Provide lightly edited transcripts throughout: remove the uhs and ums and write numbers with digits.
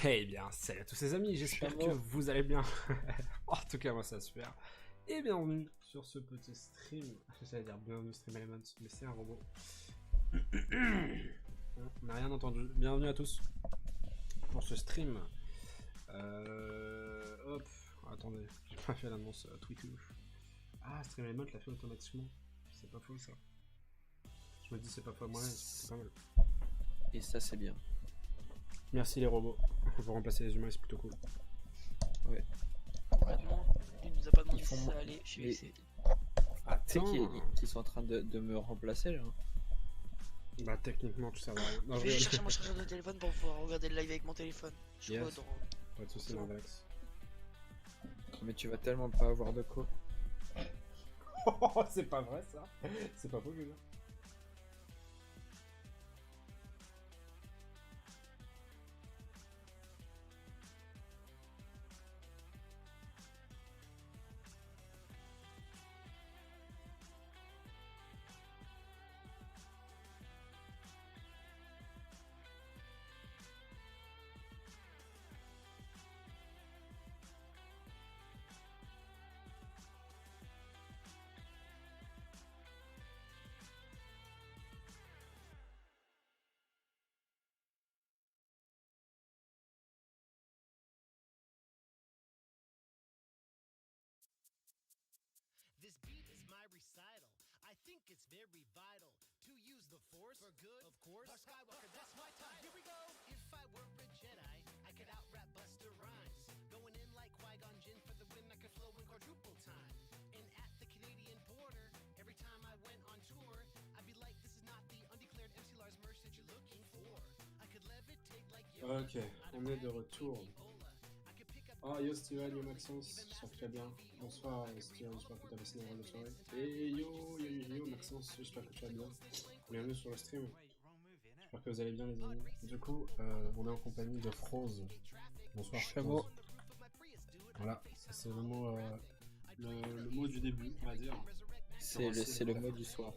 Eh bien, salut à tous les amis, j'espère que Chameau. vous allez bien. En tout cas, moi ça va super. Et bienvenue sur ce petit stream. J'allais dire bienvenue Stream Elements, mais c'est un robot. On n'a rien entendu. Bienvenue à tous pour ce stream. Hop, attendez, j'ai pas fait l'annonce Twitter. Ah, Stream Element l'a fait automatiquement. C'est pas faux ça. Je me dis c'est pas faux à moi-même, c'est pas mal. Et ça, c'est bien. Merci les robots. Pour remplacer les humains, c'est plutôt cool. Ouais. Concrètement, il nous a pas demandé Ils font si mo- ça allait, je vais mais- essayer. Ah, tu sais Attends. qu'ils sont en train de me remplacer là. Bah techniquement tu sers à rien. Non, Je je vais juste rigole. chercher mon chargeur de téléphone pour pouvoir regarder le live avec mon téléphone. Je Yes. crois dans... Pas de soucis, C'est bon. Marvex. Mais tu vas tellement pas avoir de co. Oh, c'est pas vrai ça. C'est pas faux, Julien. This beat is my recital. I think it's very vital to use the force for good, of course. Our Skywalker, that's my time. Here we go. If I were a Jedi, I could out-rap Buster Rhymes. Going in like Qui-Gon Jinn for the win, I could flow in quadruple time. And at the Canadian border, every time I went on tour, I'd be like, this is not the undeclared MC Lars merch that you're looking for. I could levitate like Yoda. Ok, on est de retour. Oh yo Steven, yo Maxence, j'espère que tu vas bien. Bonsoir Steven, j'espère que tu as passé une bonne soirée. Et yo Maxence, j'espère que tu vas bien. Bienvenue sur le stream. J'espère que vous allez bien les amis. Du coup, on est en compagnie de Froze. Bonsoir Chameau. Froze. Voilà, ça c'est le mot, le mot du début, on va dire. C'est le mot du soir.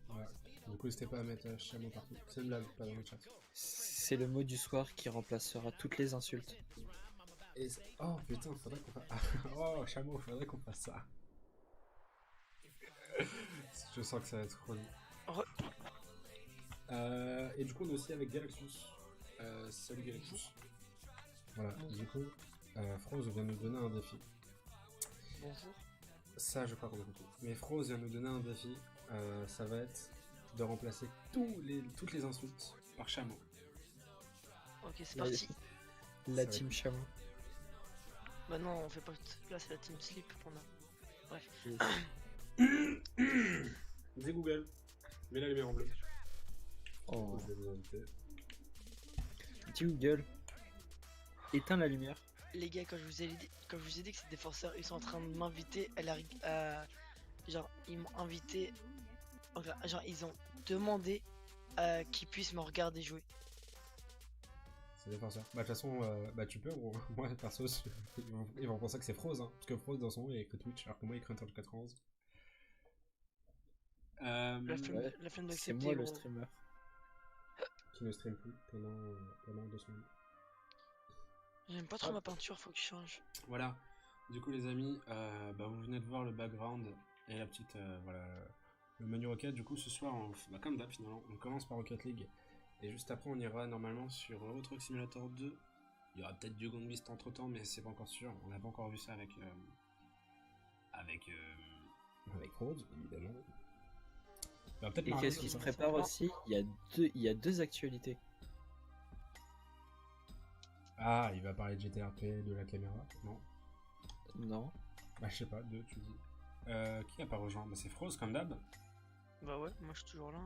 Voilà. Du coup, n'hésitez pas à mettre chameau partout. C'est une blague, pas dans le chat. C'est le mot du soir qui remplacera toutes les insultes. Et oh putain, faudrait qu'on fasse. Oh chameau, faudrait qu'on fasse ça. Je sens que ça va être relou. Et du coup, on est aussi avec Galaxus. Salut Galaxus. Voilà, du coup, Froze vient nous donner un défi. Bonjour. Ça, je crois qu'on a compris. Mais Froze vient nous donner un défi. Ça va être de remplacer toutes les insultes par chameau. Ok, c'est Ouais. parti. La Ça va team être- chameau. Bah non, on fait pas... Là, c'est la team slip qu'on a. Bref. Dis Google. Mets la lumière en bleu. Oh. Je vais vous inviter. Petit Google. Éteins la lumière. Les gars, quand je vous ai dit que c'est des forceurs, ils sont en train de m'inviter genre, ils m'ont invité... Enfin, genre, ils ont demandé qu'ils puissent me regarder jouer. C'est défenseur. Bah de toute façon, bah tu peux, moi perso, ils vont penser que c'est Froze, hein, parce que Froze dans son nom il a écrit Twitch, alors que moi il écrit Inter 91. La flemme, Ouais. la flemme C'est d'accepter, moi le gros. streamer. Qui ne stream plus pendant 2 semaines. J'aime pas trop Hop. ma peinture, faut que je change. Voilà, du coup les amis, bah, vous venez de voir le background et la petite, voilà, le menu Rocket. Du coup ce soir, bah, comme d'hab finalement, on commence par Rocket League. Et juste après on ira normalement sur Euro Truck Simulator 2. Il y aura peut-être du Gone Beast entre temps, mais c'est pas encore sûr. On n'a pas encore vu ça avec Rhodes, évidemment. Il y aura peut-être Et Mario qu'est-ce qui se aussi. prépare aussi? Il y a deux actualités. Ah, il va parler de GTRP, de la caméra. Non. Non. Bah je sais pas, deux tu dis. Qui a pas rejoint? Bah c'est Froze comme d'hab. Bah ouais, moi je suis toujours là.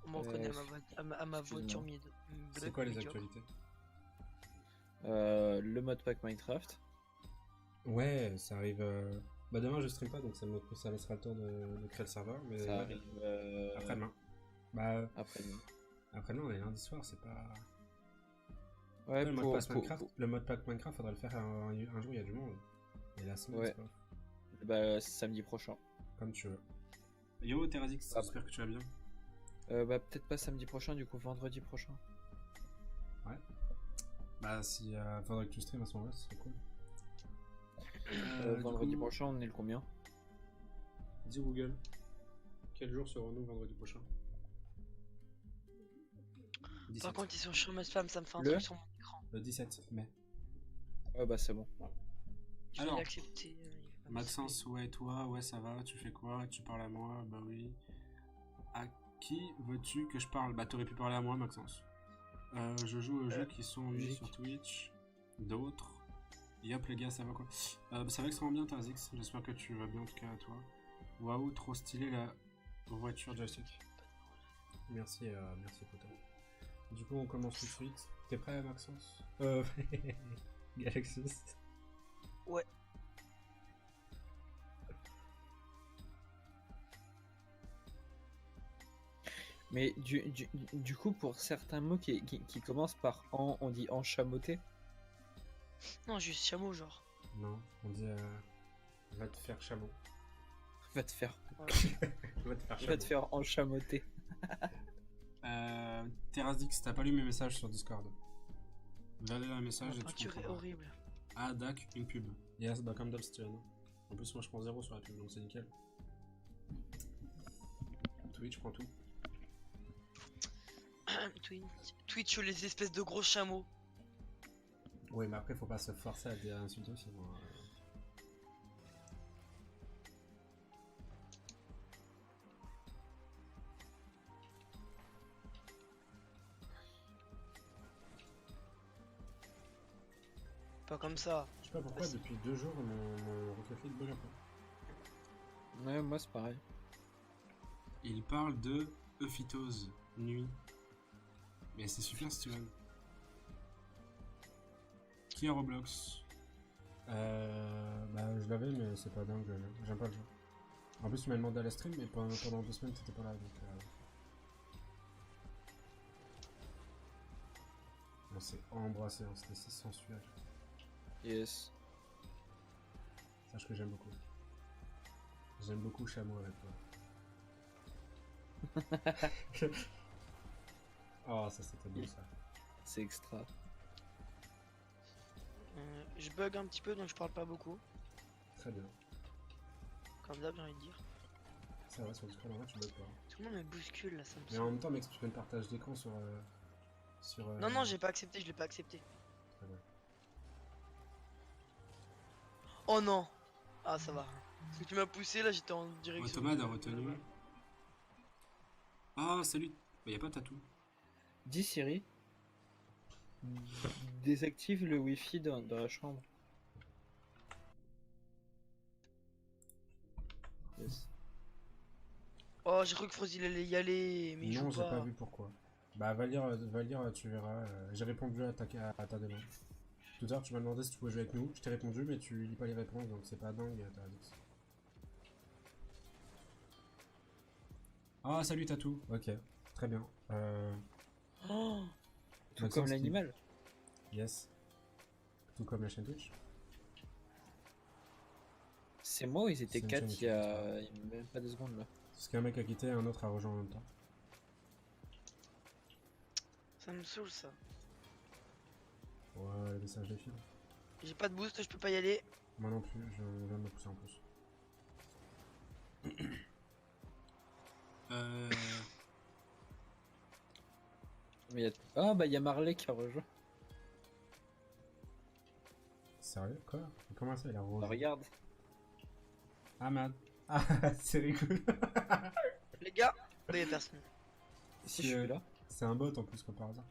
On me Euh, reconnaît à ma excuse-moi. voiture bleue. C'est quoi les médiocre. actualités? Le modpack Minecraft. Ouais, ça arrive. Bah demain je stream pas donc ça laissera le temps de créer le serveur. Mais Ça arrive après-demain. Bah après-demain. après-demain on est lundi soir, c'est pas. Ouais, Le mode pack Minecraft, faudrait le faire un jour, il y a du monde. Et la semaine, Ouais. c'est pas. Bah, samedi prochain. Comme tu veux. Yo, Terazix, j'espère que tu vas bien. Bah, peut-être pas samedi prochain, du coup vendredi prochain. Ouais. Bah, si faudrait que tu stream à ce moment-là, ce serait cool. Du Vendredi coup, prochain, on est le combien? Dis Google, quel jour serons-nous vendredi prochain? Par 17. contre, ils sont sur mes spams, ça me fait un Le truc sur mon écran. Le 17 mai. Ouais, bah c'est bon. Je vais Alors, l'accepter. Il va pas me Maxence, ouais, toi, ouais, ça va, tu fais quoi? Tu parles à moi? Bah oui. À qui veux-tu que je parle? Bah, t'aurais pu parler à moi, Maxence. Je joue aux jeux qui sont mis logique. sur Twitch. D'autres. Yop, les gars, ça va quoi? Ça va extrêmement bien, Tarzix. J'espère que tu vas bien, en tout cas, à toi. Waouh, trop stylé la voiture joystick. Merci, merci, poteau. Du coup, on commence tout de suite. T'es prêt, Maxence? Galaxus. Ouais. Mais du coup, pour certains mots qui commencent par en, on dit enchamoté. Non, juste chameau, genre. Non, on dit va te faire chameau. Va te faire, Va te faire va chameau. te faire enchamoter. Terrazix, t'as pas lu mes messages sur Discord. Va lire un message La et tu peinture est comprendras. horrible. Ah, Dak, une pub. Yes, bah comme d'habitude. En plus, moi je prends 0 sur la pub, donc c'est nickel. Twitch, je prends tout. Twitch, les espèces de gros chameaux. Oui, mais après, faut pas se forcer à dire insulter aussi. Moi. Pas comme ça. Je sais pas pourquoi, depuis 2 jours, mon Rocket League bug un peu. Ouais, moi c'est pareil. Il parle de Euphytose, nuit. Mais c'est super si tu veux. Qui a Roblox? Bah je l'avais mais c'est pas dingue, j'aime pas le jeu. En plus tu m'as demandé à la stream mais pendant 2 semaines t'étais pas là donc on s'est embrassé, on s'était si sensuel. Yes. Sache que j'aime beaucoup. J'aime beaucoup chameau avec toi. Oh ça c'était beau ça. C'est extra. Je bug un petit peu donc je parle pas beaucoup. Très bien. Comme d'hab, j'ai envie de dire. Ça va sur Discord en vrai tu bugs pas. Tout le monde me bouscule là, ça me Mais en saoule. même temps mec si tu fais le partage d'écran sur... Non, non, j'ai pas accepté, je l'ai pas accepté. Très bien. Oh non! Ah, ça va. Parce que tu m'as poussé là, j'étais en direction. Automate a retenu. Ah salut. Bah y'a pas de tatou. Dis Siri, désactive le wifi dans la chambre. Yes. Oh, j'ai cru que Frozy il allait y aller, mais il Non, joue j'ai pas. pas vu pourquoi. Bah, va lire, tu verras. J'ai répondu à ta demande. Tout à l'heure, tu m'as demandé si tu pouvais jouer avec nous. Je t'ai répondu, mais tu lis pas les réponses, donc c'est pas dingue, Taradix. Ah, salut Tatou. Ok, très bien. Oh, tout Maxence comme qui- l'animal. Yes. Tout comme la chaîne Twitch. C'est moi ou ils étaient C'est une 4 chaîne il y a même pas 2 secondes là. Parce qu'un mec a quitté, un autre a rejoint en même temps. Ça me saoule ça. Ouais, le message des filles. J'ai pas de boost, je peux pas y aller. Moi non plus, je viens de me pousser en plus. Mais y a... Ah bah il y a Marley qui a rejoint. Sérieux? Quoi? Mais comment ça, il a Bah, rejoint? regarde. Ah, man. Ah, c'est rigolo. Les gars, bah y'a personne. Si je suis là. C'est un bot en plus, comme par hasard.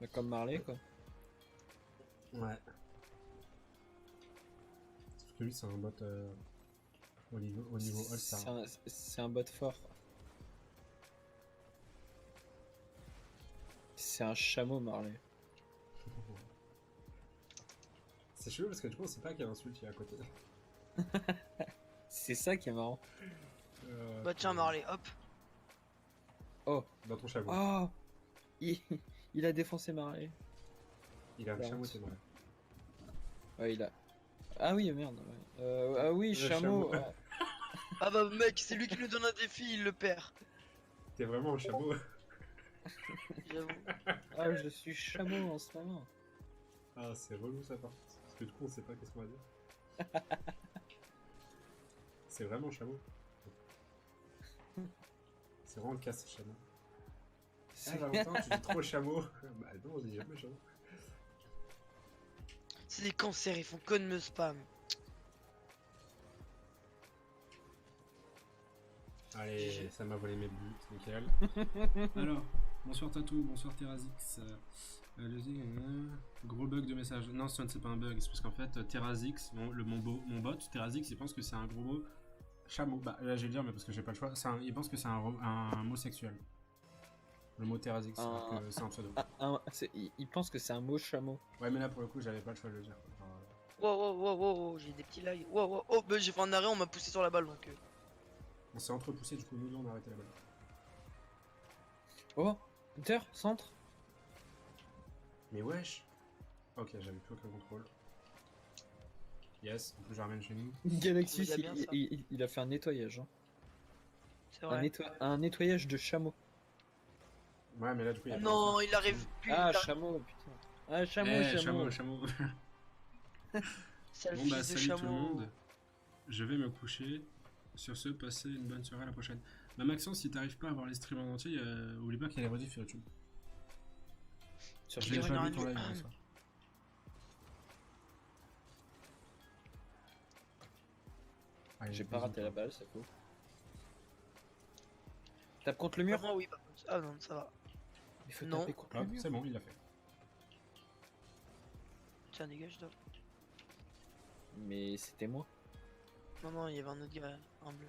Bah, comme Marley quoi. Ouais. Sauf que lui, c'est un bot au niveau All-Star. C'est un bot fort. C'est un chameau Marley. C'est chelou parce que du coup, on sait pas quel insulte il y a à côté. C'est ça qui est marrant. Bah tiens, Marley, hop. Oh, Dans ton chameau. oh, il, il a défoncé Marley. Il a un la chameau, honte. c'est vrai. Ouais, il a. Ah oui, merde. Ouais. Ah oui, Le chameau. chameau. Ah bah mec, c'est lui qui nous donne un défi, il le perd. T'es vraiment un chameau. J'avoue. Ah, je suis chameau en ce moment. Ah, c'est relou ça par contre. Parce que du coup, on sait pas qu'est-ce qu'on va dire. C'est vraiment chameau. C'est vraiment le casse chameau. Ah, C'est- Valentin, tu dis trop chameau. Bah non, je dis jamais chameau. C'est des cancers, ils font que de me spam. Allez, ça m'a volé mes buts, nickel. Alors, bonsoir Tatou, bonsoir Terrazix. Gros bug de message. Non, ça ne c'est pas un bug, c'est parce qu'en fait, Terrazix, mon bot, Terrazix, il pense que c'est un gros mot chameau. Bah là, je vais le dire, mais parce que j'ai pas le choix. Il pense que c'est un mot sexuel. Le mot Terrazix, alors que c'est un pseudo. il pense que c'est un mot chameau. Ouais, mais là, pour le coup, j'avais pas le choix de le dire. Genre, Wow, j'ai des petits lags. Wow, oh, bah j'ai fait un arrêt, on m'a poussé sur la balle donc. on s'est entrepoussé, du coup, nous deux, on a arrêté la balle. Oh, Hunter, centre. Mais wesh. Ok, j'avais plus aucun contrôle. Yes, en plus, je ramène chez nous. Galaxy, Il a bien ça. il a fait un nettoyage. Hein. C'est vrai. Un nettoyage de chameau. Ouais, mais là, du coup, il y a pas Non, de- il arrive plus. Ah, il arrive- chameau, putain. Ah, chameau, Eh, chameau. chameau. Sale Bon bah fils de salut tout le chameau. monde, je vais me coucher. Sur ce, passez une bonne soirée à la prochaine. Bah Maxence, si t'arrives pas à voir les streams en entier, oublie pas qu'il y a les rediffs sur YouTube. Sur J'ai Il y pas aura vu ton un- live hier soir. Allez, J'ai pas bisous, raté la toi. balle, ça cool. Tape contre le mur. Vraiment, oui, par contre. Ah non, ça va. Il faut Non. taper contre Hop, le mur. c'est bon, il l'a fait. Tiens, dégage, toi. Mais c'était moi. Non, il y avait un autre gars, un bleu.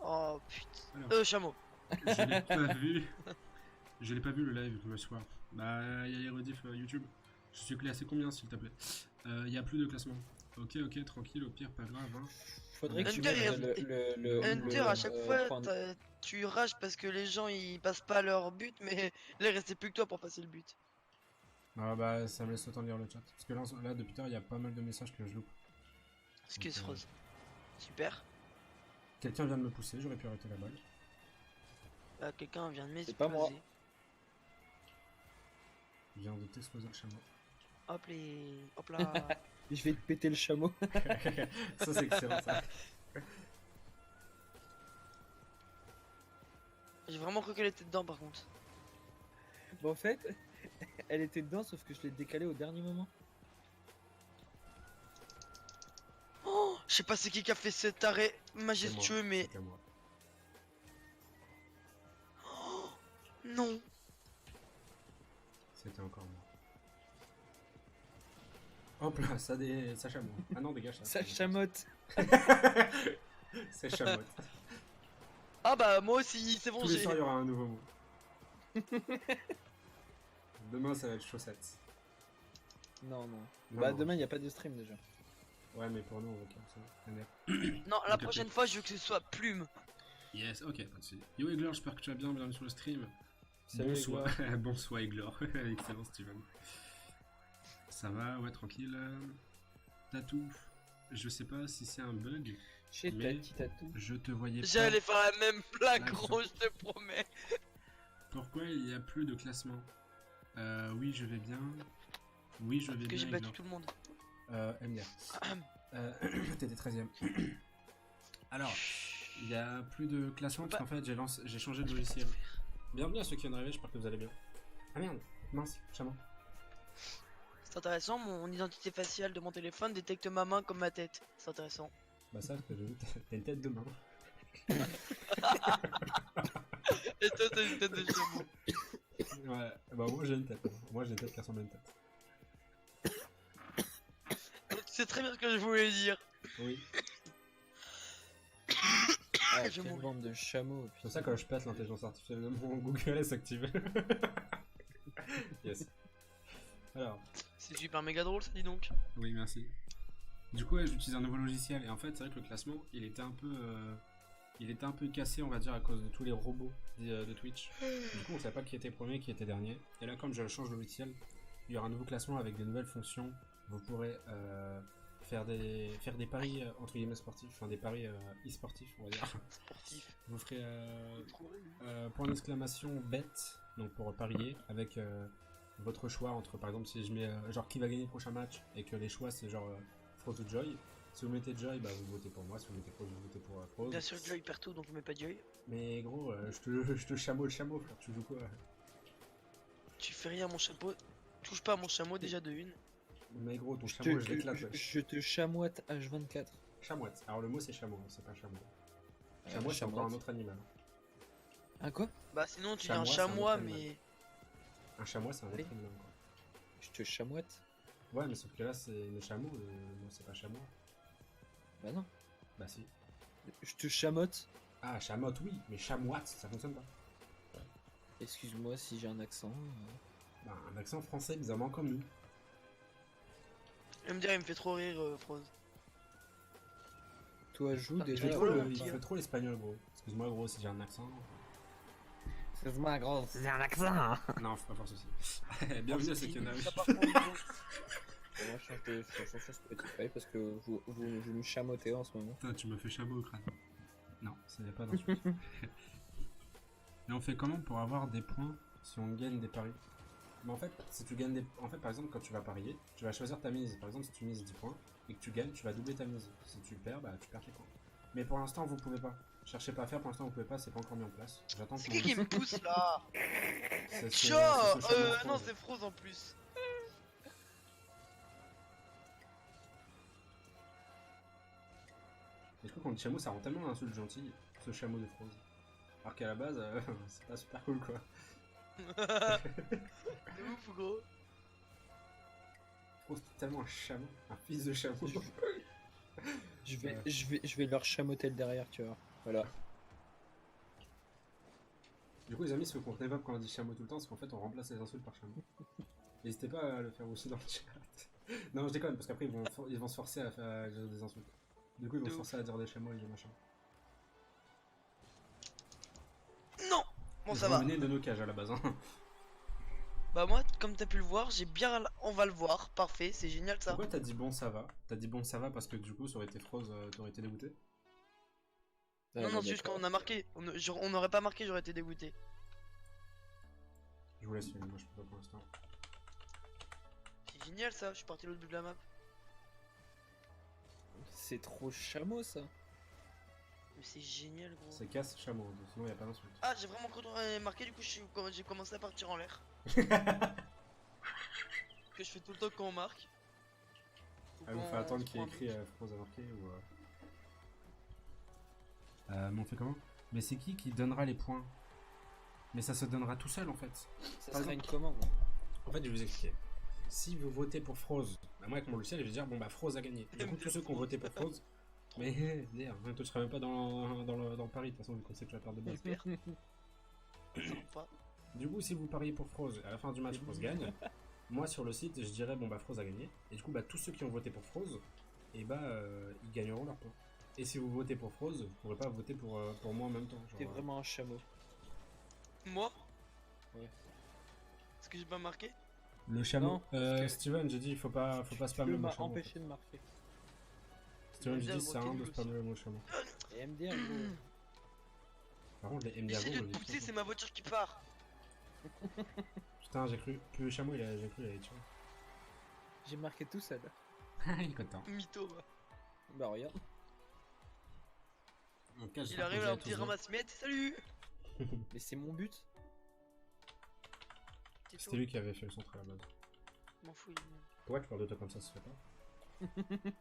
Oh putain. Alors. Chameau. Je l'ai pas vu. Je l'ai pas vu le live le soir. Bah, il y a les rediffs YouTube. Je suis classé combien s'il te plaît? Il y a plus de classement. Ok, tranquille, au pire, pas grave. Hein. Faudrait que tu Hunter, mettes Hunter, à chaque fois, point de- tu rages parce que les gens ils passent pas leur but, mais là il restait plus que toi pour passer le but. Ah bah, ça me laisse autant lire le chat. Parce que là depuis tard, il y a pas mal de messages que je loupe. Excuse Ok. Rose. Super. Quelqu'un vient de me pousser, j'aurais pu arrêter la balle. Quelqu'un vient de C'est pas moi. m'exploser. Il vient de t'exploser le chameau. Hop là. Je vais te péter le chameau. Ça, c'est excellent ça. J'ai vraiment cru qu'elle était dedans par contre. Bon, en fait, elle était dedans, sauf que je l'ai décalée au dernier moment. Oh, je sais pas c'est qui a fait cet arrêt majestueux, mais C'était moi. non. C'était encore moi. Hop là, ça chameau. Ah non, dégage ça. Ça chamotte. C'est chamotte. Ah bah moi aussi, c'est bon, Tous les j'ai. soirs, il y aura un nouveau mot. Demain, ça va être chaussette. Non. Non, Bah, non. demain, il n'y a pas de stream déjà. Ouais, mais pour nous, on va comme ça. Non, la Ok, prochaine fois je veux que ce soit plume. Yes, ok, pas de soucis. Yo Eglor, j'espère que tu vas bien, bienvenue sur le stream. Salut, Bonsoir, bonsoir Eglor. Excellent Steven. Ça va, ouais, tranquille. Tatou, je sais pas si c'est un bug, Chez Mais- Tati Tatou. je te voyais pas. J'allais faire la même blague, Ah, gros, je te promets. Pourquoi il n'y a plus de classement? Oui, je vais bien. Oui, je vais Parce que bien. j'ai battu Eglor. tout le monde. MDR. T'étais 13ème. Alors, il n'y a plus de classement parce qu'en fait j'ai changé de logiciel. Bienvenue à ceux qui viennent d'arriver, j'espère que vous allez bien. Ah merde, mince, chameau. C'est intéressant, mon identité faciale de mon téléphone détecte ma main comme ma tête. C'est intéressant. Bah ça, parce que j'ai vu, t'as une tête de main. Et toi, t'as une tête de chameau. Ouais, bah moi j'ai une tête. Moi j'ai une tête qui ressemble à une tête. Donc, tu sais très bien ce que je voulais dire. Oui. Ah, Je quelle mourrai. bande de chameaux. C'est pour ça que quand je pète l'intelligence artificielle de mon Google est activée. Yes. Alors, C'est super méga drôle, ça dit donc. oui, merci. Du coup, ouais, j'utilise un nouveau logiciel et en fait, c'est vrai que le classement, il était un peu cassé, on va dire, à cause de tous les robots de Twitch. Du coup, on savait pas qui était premier, qui était dernier. Et là, comme je change de logiciel, il y aura un nouveau classement avec des nouvelles fonctions. Vous pourrez faire des paris entre guillemets sportifs, enfin des paris e-sportifs, on va dire. Sportif. vous ferez point d'exclamation bet, donc pour parier, avec votre choix entre, par exemple, si je mets genre qui va gagner le prochain match, et que les choix c'est genre Froze ou Joy. Si vous mettez Joy, bah vous votez pour moi, si vous mettez Froze, vous votez pour Froze. Bien sûr, Joy perd tout, donc on met pas Joy. Mais gros, je te chameau le chameau, frère, tu joues quoi? Tu fais rien, mon chapeau. Touche pas à mon chameau, déjà de une. Mais gros, ton chameau, je l'éclate, wesh. je te chamoite H24. Chamoite. Alors le mot c'est chameau, hein, c'est pas chameau. Euh, Chameau, c'est encore un chamoite. autre animal. Ah quoi? Bah, sinon, tu dis un Chamois, c'est un chamois, autre mais. Un chamois, c'est un autre Oui. animal, quoi. Je te chamoite? Ouais, mais sauf que là, c'est le chameau, non, c'est pas chameau. Bah non. Bah si. Je te chamotte. Ah, chamotte, oui, mais chamoite, ça fonctionne pas. Excuse-moi si j'ai un accent. Bah, un accent français bizarrement comme nous. Il me dire, il me fait trop rire, Froze. Toi joue Ah, Il déjà. fait rigolo, mon il petit fait gars. trop l'espagnol, gros. Excuse-moi, gros, si j'ai un accent. Excuse-moi gros, c'est un accent. Non, faut pas faire ceci. Bienvenue à ceux qui en Ça, arrivent. par contre, gros. Moi je change de sur Spotify parce que vous me chamotez en ce moment. Putain, tu me fais chameau au crâne. Non, ça n'est pas d'insulte. Et on fait comment pour avoir des points si on gagne des paris? Mais en fait, si tu gagnes des... En fait, par exemple, quand tu vas parier, tu vas choisir ta mise. Par exemple, si tu mises 10 points et que tu gagnes, tu vas doubler ta mise. Si tu perds, bah tu perds tes points. Mais pour l'instant, vous pouvez pas. Cherchez pas à faire, pour l'instant, vous pouvez pas, c'est pas encore mis en place. J'attends C'est qu'on... qui me pousse là? C'est Tcha ce chameau Non, Froze. c'est Froze en plus. Et je trouve qu'on dit chameau, ça rend tellement l'insulte gentille, ce chameau de Froze. Alors qu'à la base, c'est pas super cool, quoi. C'est ouf, gros. Froze, c'est tellement un chameau, un fils de chameau. Je vais leur chamoter le derrière, tu vois. Voilà. Du coup, les amis, ce qu'on évoque quand on dit chameau tout le temps, c'est qu'en fait, on remplace les insultes par chameau. N'hésitez pas à le faire aussi dans le chat. Non, je déconne, parce qu'après, ils vont se forcer à faire à dire des insultes. Du coup, ils vont De se ouf. forcer à dire des chameaux et des machins. Non. Bon, Ils ça vont va. mener de nos cages à la base. Hein. Bah, moi, comme t'as pu le voir, j'ai bien. On va le voir. Parfait, c'est génial ça. Pourquoi t'as dit bon, ça va? T'as dit bon, ça va parce que du coup, ça aurait été Froze, t'aurais été dégoûté? Non, non, c'est juste quand on a marqué. On n'aurait pas marqué, j'aurais été dégoûté. Je vous laisse, moi je peux pas pour l'instant. C'est génial ça, je suis parti l'autre bout de la map. C'est trop chameau ça. Mais c'est génial, gros. C'est casse chameau, sinon y a pas d'insulte. Ah, j'ai vraiment marqué, du coup, j'ai commencé à partir en l'air. Que je fais tout le temps quand on marque. Ou Ah, il quand faut attendre on se qu'il y ait prend un écrit but. Froze à marquer ou. Mais on fait comment? Mais c'est qui donnera les points? Mais ça se donnera tout seul en fait. Ça Par sera exemple- une commande. En fait, je vais vous expliquer. Si vous votez pour Froze, bah moi avec mon logiciel, je vais dire bon bah Froze a gagné. Du coup, tous ceux qui ont voté pour Froze, mais d'ailleurs, toi tu seras même pas dans Paris de toute façon, vu qu'on sait que tu vas perdre de base. J'espère. Sympa. Du coup, si vous pariez pour Froze, à la fin du match, Froze gagne. Moi sur le site, je dirais bon bah Froze a gagné. Et du coup, bah tous ceux qui ont voté pour Froze, et bah ils gagneront leur points. Et si vous votez pour Froze, vous pourrez pas voter pour moi en même temps. Genre, T'es vraiment un chameau. Moi? Ouais. Est-ce que j'ai pas marqué? Le chameau. Non, parce que- Steven, j'ai dit il faut pas spammer Tu le mot m'as chameau. empêché de marquer. Steven, j'ai MDR, dit c'est un gros, de t'es nul spammer le mot chameau. Et MDR gros. Par contre, les J'essaie MDR, de te pousser, c'est ma voiture qui part. putain, j'ai cru. Puis le chameau, j'ai cru qu'il allait tuer. J'ai marqué tout seul. Il est content. Mytho. Va. Bah regarde. En tout cas, Il j'espère que arrive vous à un allez petit tous bien. ramasse-miettes. Salut! Mais c'est mon but. C'était lui qui avait fait le centre à la base. M'en fous. Pourquoi tu parles de toi comme ça se fait pas?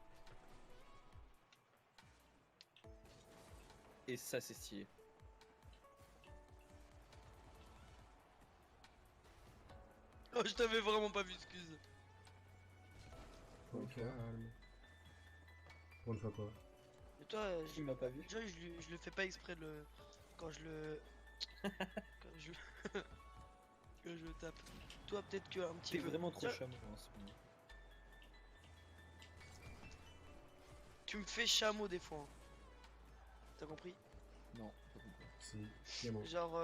Et ça c'est stylé. Oh, je t'avais vraiment pas vu, excuse. Ok. Pour une fois quoi? Mais toi, Qui m'a pas vu? déjà, je le fais pas exprès le. Quand je le. Quand je. Quand je le tape. Toi, peut-être que un petit T'es peu. vraiment trop Tiens, chameau en ce moment. Tu me fais chameau des fois. Hein. T'as compris? Non, pas compris. Si, le mot. Genre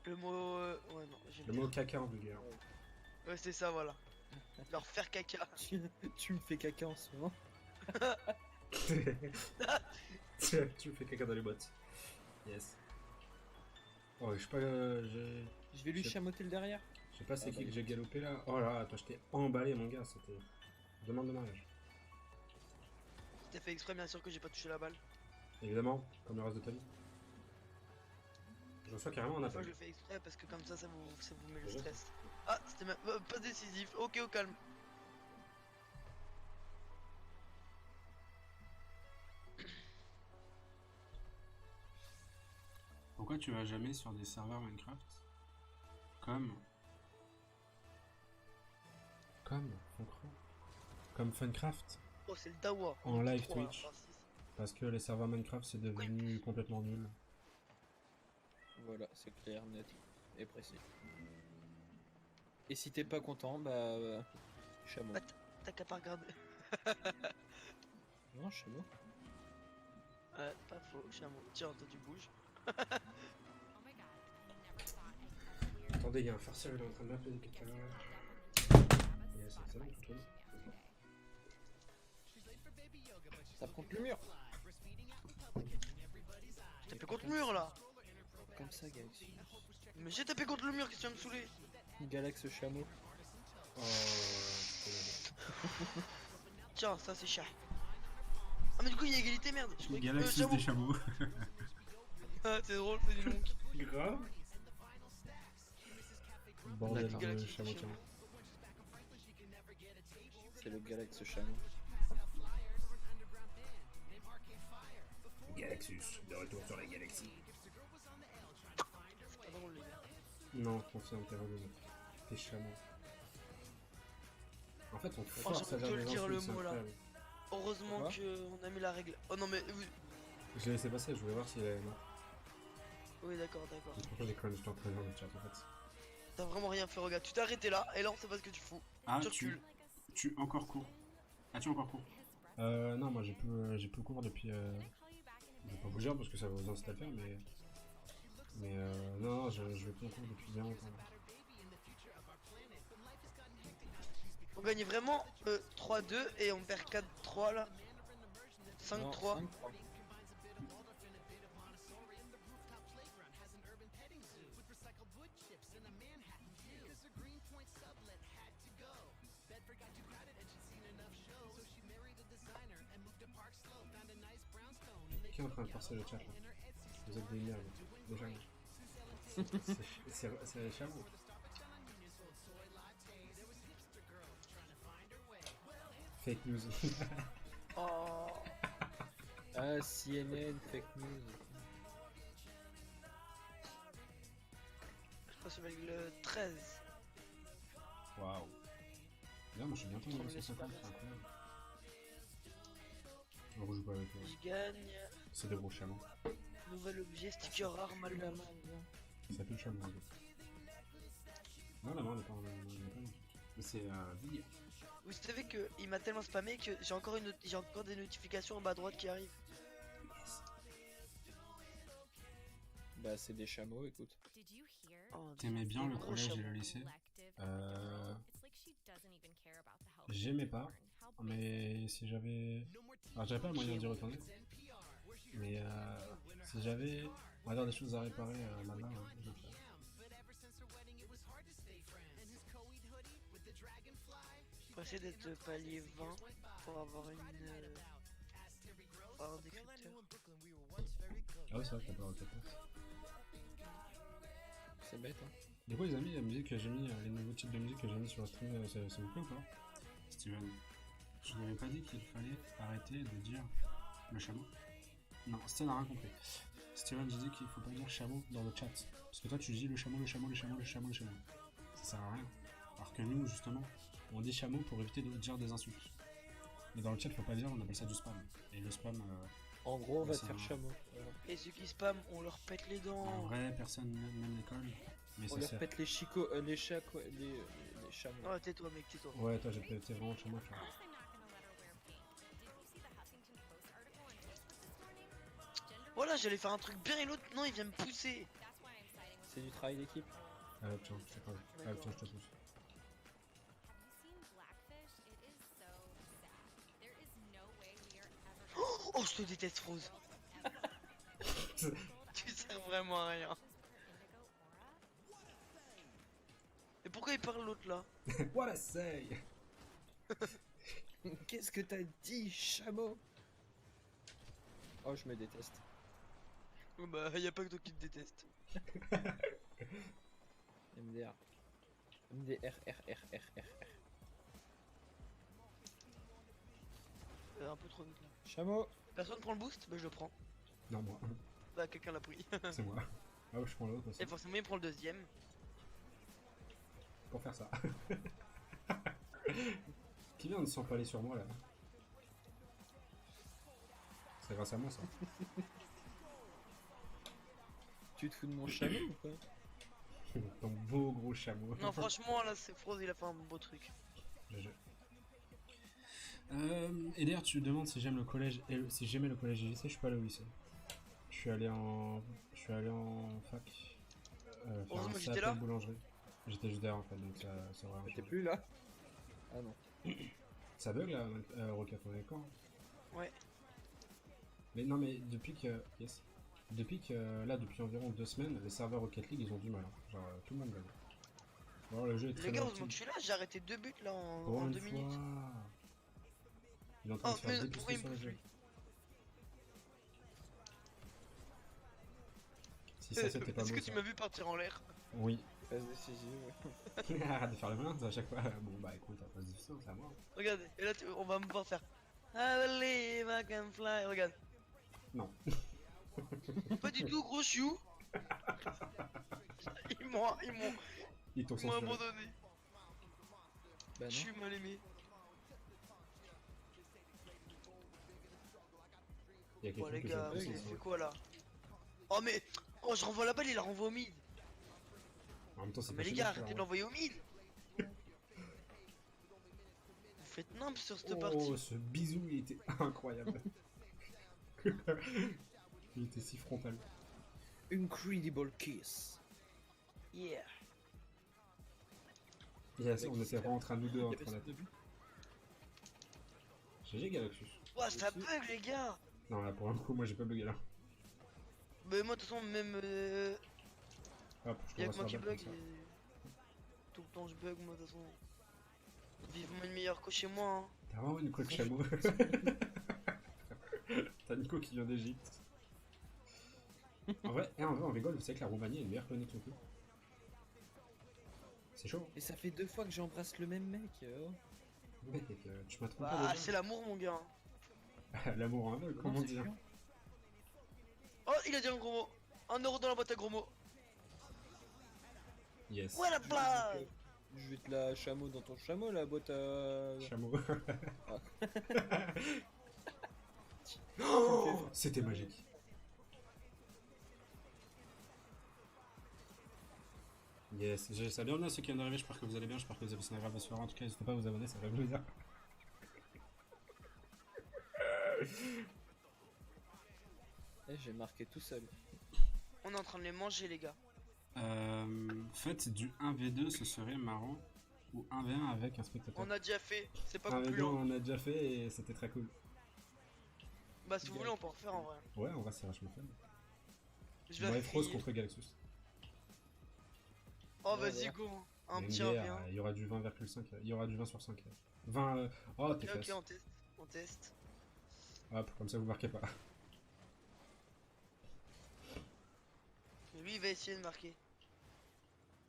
le mot ouais non j'ai Le mot caca en vulgaire. ouais c'est ça voilà. Leur faire caca. Tu me fais caca en ce moment. Tu me fais caca dans les bottes. Yes. Oh, je sais pas, Je vais lui Je- chamoter le derrière. je sais pas c'est Ah, qui bah, que j'ai galopé là. Oh là, toi je t'ai emballé mon gars, c'était demande de mariage. T'as fait exprès, bien sûr que j'ai pas touché la balle. Évidemment, comme le reste de ta vie. Je reçois carrément un Moi appel. je le fais exprès parce que comme ça vous met le Déjà. stress. Ah, c'était même pas décisif. Ok, au calme. Pourquoi tu vas jamais sur des serveurs Minecraft comme Funcro comme Funcraft Oh, c'est le Dawa. En On est live trop, là, Twitch. raciste. parce que les serveurs Minecraft c'est devenu complètement nul. Voilà, c'est clair, net et précis. Et si t'es pas content, bah. Chameau. T'as qu'à pas regarder. Non, chameau. Pas faux, chameau. Tiens, toi tu bouges. Attendez, il y a un farceur, il est en train de m'appeler depuis tout à l'heure. Yes, excellent, tout tourne. Tape contre le mur. J'ai tapé contre le mur là. Comme ça, Galax. Mais j'ai tapé contre le mur, qu'est-ce que tu vas me saouler? Galax chameau. Oh, c'est Tiens, ça c'est chat. Ah, mais du coup, il y a égalité, merde. Je croyais que- Galaxy chameau. des chameaux. Ah, c'est drôle, c'est du longue. Grave. Bordel D'accord. de Galaxy chameau des tiens. C'est le Galax chameau. Galaxus, de retour sur la galaxie. C'est pas drôle, les gars. Non, confirme, t'es relou, mec. T'es chameau. En fait, on j'ai force à envie dire de des le dire, le insultes, c'est mot, là. incroyable. Heureusement Quoi qu'on a mis la règle. Oh non, mais oui, Je l'ai laissé passer, je voulais voir s'il allait mort. oui, d'accord, d'accord. Franchement, j'ai crunch en train dans le chat en fait. T'as vraiment rien fait, regarde. Tu t'es arrêté là, et là, on sait pas ce que tu fous. Ah, Tu recules. tu encore cours. As-tu encore cours non, moi j'ai plus cours depuis. Je vais pas vous dire parce que ça va vous inciter à le faire, mais non, je vais plus en cours depuis bien longtemps. On gagne vraiment 3-2 et on perd 4-3 là. 5-3. 5-3. Qui est en train de forcer le chat là Vous êtes des merdes, déjà. C'est chameau. Fake news. Oh. Ah, CNN, fake news. Je passe avec le 13. Waouh. Là, moi je suis bientôt Trop niveau bien, 150, super. c'est incroyable. On rejoue pas avec eux. Je gagne. C'est des gros chameaux. Nouvel objet, sticker rare, mal la main. Ça s'appelle chameau. en fait. Non, on est pas en mais c'est Big. Vous savez que il m'a tellement spammé que j'ai encore des notifications en bas à droite qui arrivent. Bah, c'est des chameaux, écoute. Oh, T'aimais bien le gros collège et chameau. le lycée J'aimais pas, mais si j'avais. Alors j'avais pas le moyen d'y retourner. Mais si j'avais, on va dire, des choses à réparer là-bas, je le ferais. Faut essayer d'être palier 20 pour avoir une. Pour avoir un décrypteur. Ah ouais, c'est vrai que t'as pas retenu. C'est bête, hein. Du coup, les amis, la musique que j'ai mis, les nouveaux types de musique que j'ai mis sur le stream, ça vous plaît ou pas Steven, je n'avais pas dit qu'il fallait arrêter de dire le chameau. Non, Stan n'a rien compris. Steven, je dis qu'il faut pas dire chameau dans le chat. Parce que toi, tu dis le chameau, le chameau, le chameau, le chameau, le chameau. Ça sert à rien. Alors que nous, justement, on dit chameau pour éviter de dire des insultes. Mais dans le chat, faut pas dire, on appelle ça du spam. Et le spam, En gros, on va Ouais, te faire ça- chameau. Voilà. Et ceux qui spamment, on leur pète les en dents. vrai, personne n'aime l'école. Mais On ça leur sert. pète les chicots, les chats, quoi, les chameaux. Oh, tais-toi, mec, tais-toi. Ouais, toi, j'ai pété vraiment chameau, tu vois. Voilà, j'allais faire un truc bien et l'autre, non, il vient me pousser. C'est du travail d'équipe. Tiens, je t'ai pas vu. Tiens, je te pousse. Oh, je te déteste, Rose. Tu sers vraiment à rien. Et pourquoi il parle l'autre là? What I say? Qu'est-ce que t'as dit, chameau? Oh, je me déteste. Bah, y a pas que toi qui te déteste. MDR. MDR, R. Un peu trop vite là. Chameau. Personne prend le boost? Bah, je le prends. Non, moi. Bah, quelqu'un l'a pris. C'est moi. Ah ouais, je prends l'autre aussi. Et forcément, il prend le deuxième. Pour faire ça. Qui vient de s'empaler sur moi là? C'est grâce à moi ça. Tu te fous de mon chameau ou quoi? Ton beau gros chameau. Non, franchement, là, c'est Froze, il a fait un beau truc. GG. Et d'ailleurs, tu demandes si j'aime le collège et si j'aimais le collège et le lycée, je suis pas allé au lycée. Je suis allé en fac. Faire Heureusement un que j'étais CAP là. boulangerie. J'étais juste derrière en fait, donc ça aurait rien T'es changé. plus là? Ah non. Ça bug là, Rocket, on est d'accord? Ouais. Mais non, mais depuis que. Yes. Depuis que. Là, depuis environ 2 semaines, les serveurs Rocket League ils ont du mal. Hein. Genre, tout le monde bug. Alors, le jeu est très Les gars, lent. heureusement que je suis là, j'ai arrêté 2 buts là en, Pour en une 2 minutes. fois. Il est en train Oh, de se mais faire pourquoi dépister il sur me le pousse jeu. lui? Si ça c'était pas Est-ce beau que ça. tu m'as vu partir en l'air? Oui. Passe décisive. Arrête de faire le malin à chaque fois. Bon bah écoute, ça passe difficile, c'est à moi. Regarde, et là, on va me voir faire. I believe I can fly. Regarde. Non. Pas du tout, gros chou. Ils m'ont Ils t'ont ils m'ont censuré. abandonné. Bah Je non. suis mal aimé. Il y a Bon, quelqu'un les que gars, j'ai vous avez l'impression, fait quoi là? Oh, mais. Oh, je renvoie la balle, il la renvoie au mid. En même temps, c'est Mais pas les chez gars, nous, arrêtez de frère. l'envoyer au mid. Vous faites nimp sur cette Oh, partie. ce bisou, il était incroyable. Il était si frontal. Incredible kiss. Yeah. Yes, on était vraiment en train, nous deux, en Il y a train personne d'être. de but. GG Galaxus. Oh, ça bug, les gars. Non, là, pour un coup, moi, j'ai pas bugué là. Mais moi, de toute façon, même. Hop, je Y'a te que moi qui rassure bug. comme ça. Tout le temps, je bug, moi, de toute façon. Vivement une meilleure que chez moi. Hein. T'as vraiment une queue de chameau. T'as Nico qui vient d'Egypte. En vrai, on rigole, vous savez que la Roumanie a une meilleure connexion que nous. C'est chaud. Et ça fait 2 fois que j'embrasse le même mec. Mec, tu m'as trompé Bah, déjà. c'est l'amour, mon gars. L'amour en aveugle, comment c'est dire. chiant. Oh, il a dit un gros mot. 1 euro dans la boîte à gros mots. Yes. Ouais, la plage. Je vais te la chameau dans ton chameau, la boîte à. Chameau. Oh, c'était magique. Yes, ça bienvenue à ceux qui viennent d'arriver, j'espère que vous allez bien, j'espère que vous avez passé une agréable soirée. En tout cas, n'hésitez pas à vous abonner, ça va vous dire. Eh, j'ai marqué tout seul. On est en train de les manger, les gars. Faites du 1v2, ce serait marrant. Ou 1v1 avec un spectateur. On a déjà fait. C'est pas 1v2, concluant. on a déjà fait et c'était très cool. Bah, si vous voulez, on peut en refaire en vrai. Ouais, on va, c'est vachement fun. Je vais Bref, Rose essayer. contre Galaxus. Oh, Ouais, vas-y, voilà. go. Un Mais petit MDR, 1v1. il y aura du 20,5, il y aura du 20 sur 5. 20, oh t'es Ok, classe. on teste. On teste. Hop, comme ça vous marquez pas. Lui, il va essayer de marquer.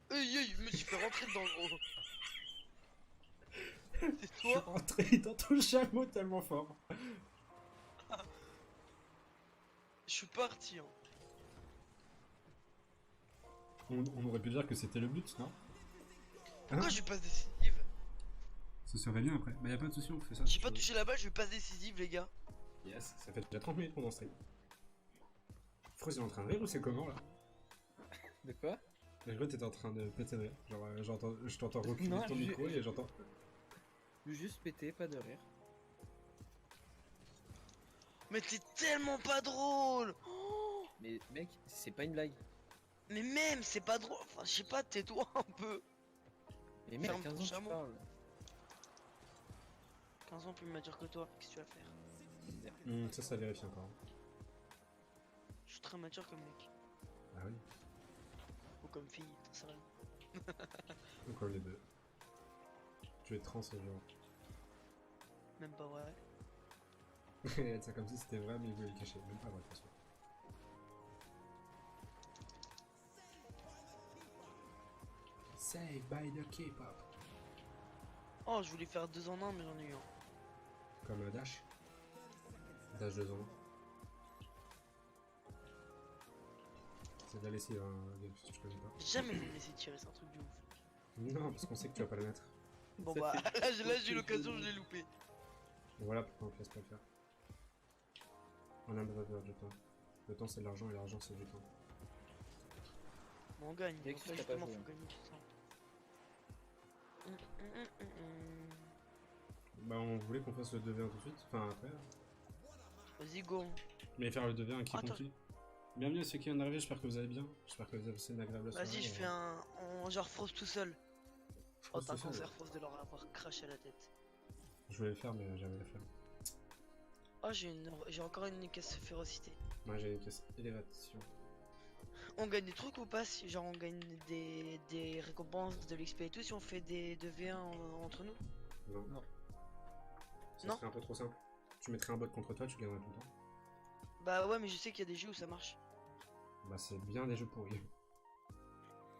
Aïe, je me suis fait rentrer dedans, gros. C'est Je suis toi? rentré dans ton chameau tellement fort. Je suis parti. Hein. On aurait pu dire que c'était le but, non? Pourquoi Hein? je lui passe décisive? Ce serait bien après. Bah y'a pas de soucis, on fait ça. J'ai pas touché la balle, je lui passe décisive, les gars. Yes, ça fait déjà 30 minutes qu'on en stream. Froz il est en train de rire ou c'est comment là? De quoi? Je crois que t'étais en train de péter de rire. Genre, je t'entends reculer Non, ton micro et j'entends. Juste péter, pas de rire. Mais t'es tellement pas drôle. Oh, Mais mec, c'est pas une blague. mais même, c'est pas drôle. Enfin, je sais pas, tais-toi un peu. Mais mec, à Ferme 15 ton ans tu chameau. parles. 15 ans plus mature que toi, qu'est-ce que tu vas faire? Ça vérifie encore. Je suis très mature comme mec. Ah oui, Ou comme fille, t'en sais rien. ou comme les deux. Tu es trans et genre. Même pas vrai. C'est comme si c'était vrai, mais il voulait le cacher. Même pas vrai, de toute façon. Save by the K-pop. Oh, je voulais faire 2 en 1, mais j'en ai eu un. Comme Dash. Dash 2 ans. C'est de la lessive, hein, si tu connais pas. J'ai jamais me laisser tirer, c'est un truc de ouf. Non, parce qu'on sait que tu vas pas le mettre. Bon Ça bah, fait- là j'ai eu l'occasion, je l'ai loupé. Et voilà pourquoi on ne laisse pas le faire. On a besoin du temps. Le temps c'est de l'argent et l'argent c'est du temps. Bon, on gagne. Dès Donc que là, tu t'as pas justement, joué, faut hein. gagner du temps. Bah on voulait qu'on fasse le 2v1 tout de suite, enfin après. Vas-y, go. Mais faire le 2v1 qui Attends. compte. Bienvenue à ceux qui viennent d'arriver, j'espère que vous allez bien. J'espère que vous avez passé une agréable soirée. Vas-y, je fais un. En genre Frost tout seul. Oh, Frost t'as un tout seul. cancer Frost de leur avoir craché la tête. Je voulais le faire mais j'avais la flemme. Oh, j'ai encore une caisse férocité. Moi j'ai une caisse élévation. On gagne des trucs ou pas si, genre, on gagne des récompenses, de l'XP et tout si on fait des 2v1 entre nous? Non. Non. Ça Non. serait un peu trop simple. Tu mettrais un bot contre toi, tu gagnerais tout le temps. Bah ouais, mais je sais qu'il y a des jeux où ça marche. Bah c'est bien des jeux pourris.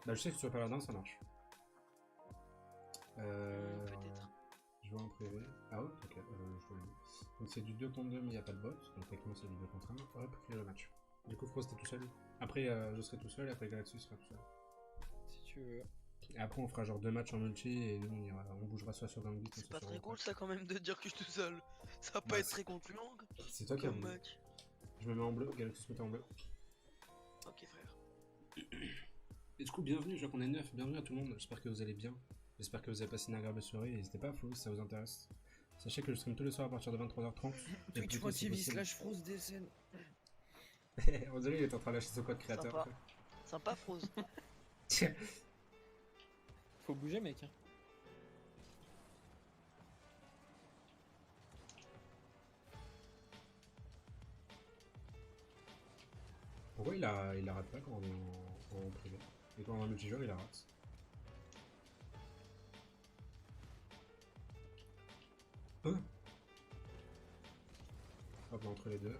Bah je sais que sur Paladin ça marche. Peut-être. Je vois en privé. Ah ouais, ok, je vois le. Donc c'est du 2 contre 2 mais il n'y a pas de bot, donc techniquement c'est du 2 contre 1. Hop, créer le match. Du coup Frost est tout seul. Après je serai tout seul et après Galaxy sera tout seul. Si tu veux. Et après on fera genre 2 matchs en multi et nous on bougera soit sur Gambit C'est soit pas sur très Warcraft. cool ça quand même de dire que je suis tout seul. Ça va pas Bah, être très concluant C'est toi qui as comme voulu. match. Je me mets en bleu, Galaxy se met en bleu. Ok frère. Et du coup bienvenue, je vois qu'on est 9, bienvenue à tout le monde, j'espère que vous allez bien. J'espère que vous avez passé une agréable soirée et n'hésitez pas à follow si ça vous intéresse. Sachez que je stream tous les soirs à partir de 23h30. et plutôt, si possible- Frost des scènes. On dirait qu'il est en train de lâcher son code créateur. Sympa. Sympa Frost. Tiens. Faut bouger, mec. Hein. Pourquoi il la rate pas quand on est en privé? Et quand on est en multijoueur, il la rate. Hein? Hop, entre les deux.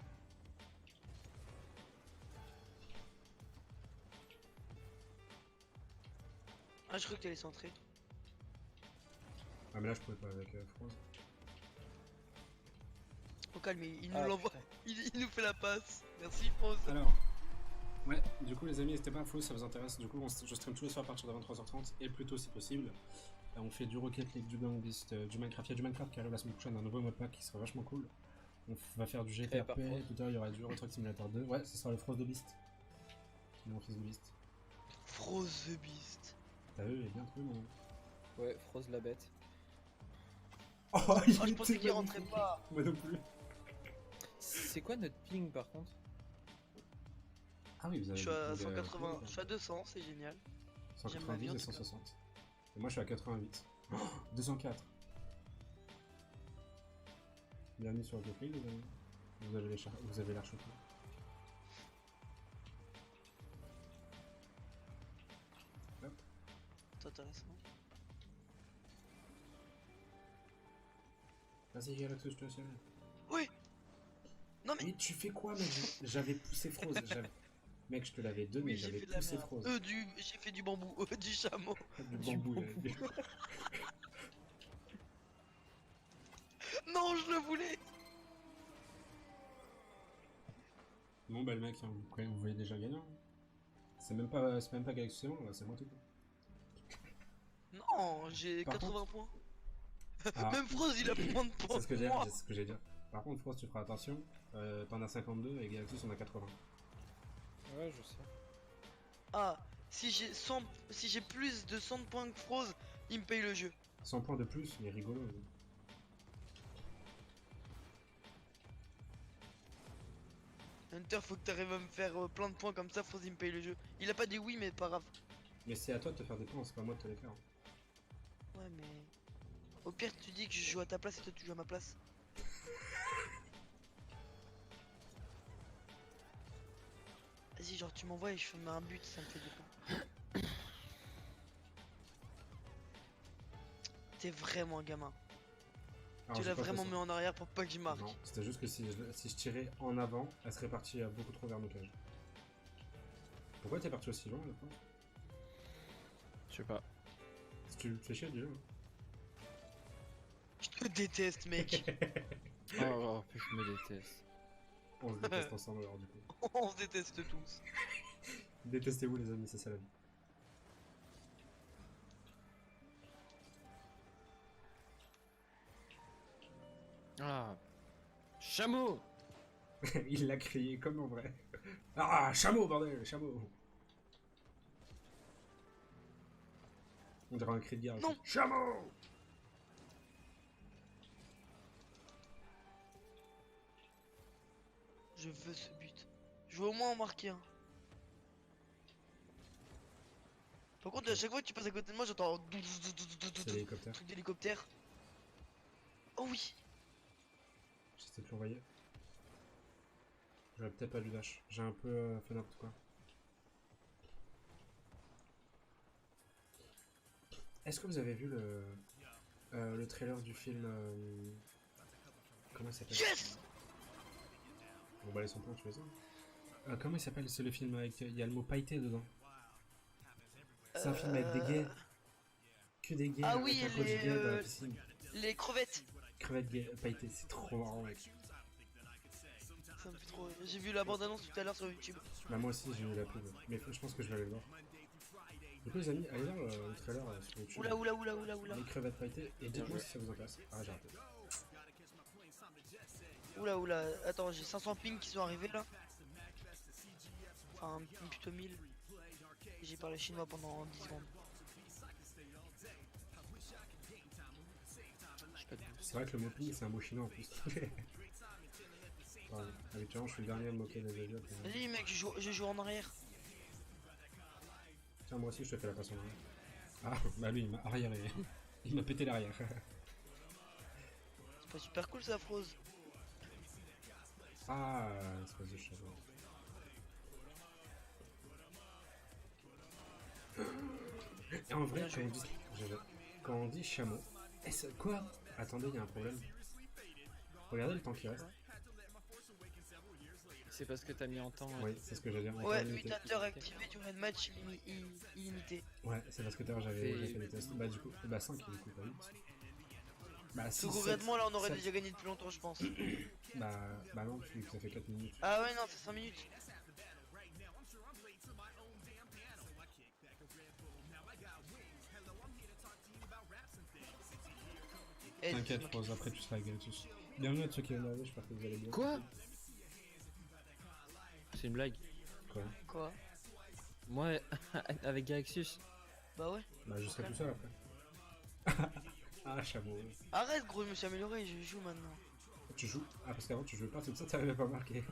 Ah, je crois que t'allais centrer. Ah mais là je pouvais pas avec Froze. Au calme, il nous Ah, l'envoie. putain. Il nous fait la passe. Merci Frost. Alors, ouais, du coup les amis, n'hésitez pas à follow si ça vous intéresse. Du coup je stream tous les soirs à partir de 23h30 et plus tôt si possible. On fait du Rocket League, du Gang Beast, du Minecraft. Il y a du Minecraft qui arrive la semaine prochaine, un nouveau mode pack qui sera vachement cool. On va faire du Créé par GTRP, Frost. tout à l'heure il y aura du Euro Truck Simulator 2. Ouais, ce sera le Frost de Beast. Mon fils de Beast. Frost the Beast. T'as vu, il est bien trouvé mon. Ouais, Frost la bête. Oh, Oh, je pensais qu'il rentrait pas. Moi non plus. C'est quoi notre ping par contre? Ah oui, vous Je avez. suis à vous avez- 180, je suis à 200, c'est génial. J'aime ma vie, 192 en et tout cas. 160. Et moi je suis à 88. Oh, 204. Bienvenue sur Rocket League, les amis. Vous avez l'air choqué. Hop. C'est intéressant. Vas-y, Galaxy, je te laisse y aller. Oui. Non mais. Mais tu fais quoi, mec? J'avais poussé Froze. Mec, je te l'avais donné, Oui, j'ai j'avais fait de la poussé merde. Froze. J'ai fait du bambou, du chameau. Du bambou, j'avais dit. Non, je le voulais. Bon, bah, le mec, hein, vous voyez déjà gagnant. C'est même pas Galaxy, c'est bon, là, c'est moi tout. Non, j'ai Par 80 points. Ah. Même Frost, il a moins de points C'est ce que que j'ai moi. c'est ce que j'ai dit. Par contre, Frost, tu feras attention. T'en as 52 et Galaxy, on a 80. Ouais, je sais. Ah, si j'ai plus de 100 points que Frost, il me paye le jeu. 100 points de plus, il est rigolo. lui. Hunter, faut que t'arrives à me faire plein de points comme ça, Frost il me paye le jeu. Il a pas dit oui, mais pas grave. Mais c'est à toi de te faire des points, c'est pas à moi de te les faire. Ouais, mais. Au pire, tu dis que je joue à ta place et toi tu joues à ma place. Vas-y, genre tu m'envoies et je mets un but, ça me fait des points. T'es vraiment un gamin. Alors, Tu j'ai l'as pas fait vraiment ça. mis en arrière pour pas que je marque. Non, c'était juste que si je tirais en avant, elle serait partie beaucoup trop vers nos cages. Pourquoi t'es parti aussi loin à la fin? Je sais pas. Si tu me fais chier déjà. Je te déteste, mec. Oh, je me déteste. On se déteste ensemble alors du coup. On se déteste tous. Détestez-vous les amis, c'est ça la vie. Ah. Chameau. Il l'a crié comme en vrai. Ah, chameau, bordel, chameau. On dirait un cri de guerre. Non. Aussi. Chameau. Je veux ce but. Je veux au moins en marquer un. Par contre, à chaque fois que tu passes à côté de moi, j'entends C'est l'hélicoptère. truc d'hélicoptère. Oh oui. J'essaie de l'envoyer. J'aurais peut-être pas du dash. J'ai un peu fait n'importe quoi. Est-ce que vous avez vu le trailer du film comment il s'appelle? Yes. Bon bah les son point, tu les as. Comment il s'appelle? C'est le film avec... Il y a le mot pailleté dedans. C'est un film avec des gays. Que des gays Ah avec oui, un coach gay dans la les, piscine. les crevettes. Crevettes gay, pailleté, c'est trop marrant mec. Ça me fait trop rire. J'ai vu la bande-annonce tout à l'heure sur YouTube. Bah moi aussi j'ai eu la pub. Mais je pense que je vais aller le voir. Du coup les amis, allez voir le trailer sur YouTube. Oula, oula, oula, oula, oula. Les crevettes pailletées. Et dites-moi si ça vous intéresse. Ah j'ai raté. Oula, oula. Attends, j'ai 500 pings qui sont arrivés là. Enfin, plutôt 1000. J'ai parlé chinois pendant 10 secondes. C'est vrai que le mot ping c'est un mot chinois en plus. Pardon. Habituellement je suis le dernier à me moquer des idiots. Vas-y, mec, je joue en arrière. Tiens moi aussi je te fais la passion arrière. Ah bah lui il m'a arriéré. Il m'a pété l'arrière. C'est pas super cool ça, Froze. Ah espèce de chat. Et en vrai Bien quand joué. on dit, quand on dit chameau, quoi? Attendez il y a un problème. Regardez le temps qui reste. C'est parce que t'as mis en temps. Oui c'est ce que j'allais dire. en Ouais, temps limité. mutateur activé durant le match illimité. Ouais c'est parce que tout à l'heure j'avais fait des tests. Bah du coup, bah 5 du coup pas 8. Bah 6, Donc concrètement là on aurait déjà gagné depuis longtemps je pense. Bah non, ça fait 4 minutes. Ah ouais non c'est 5 minutes. Eh, T'inquiète, c'est Rose, après tu seras égal tous. Bienvenue à ceux qui viennent d'arriver, j'espère que vous allez bien. Quoi? C'est une blague. Quoi? quoi? Moi, avec Galaxus. Bah ouais. Bah je serai tout seul après. Ah, chameau. Arrête gros, je me suis amélioré, je joue maintenant. Tu joues? Ah, parce qu'avant tu jouais pas, c'est pour ça que t'arrivais pas à marquer.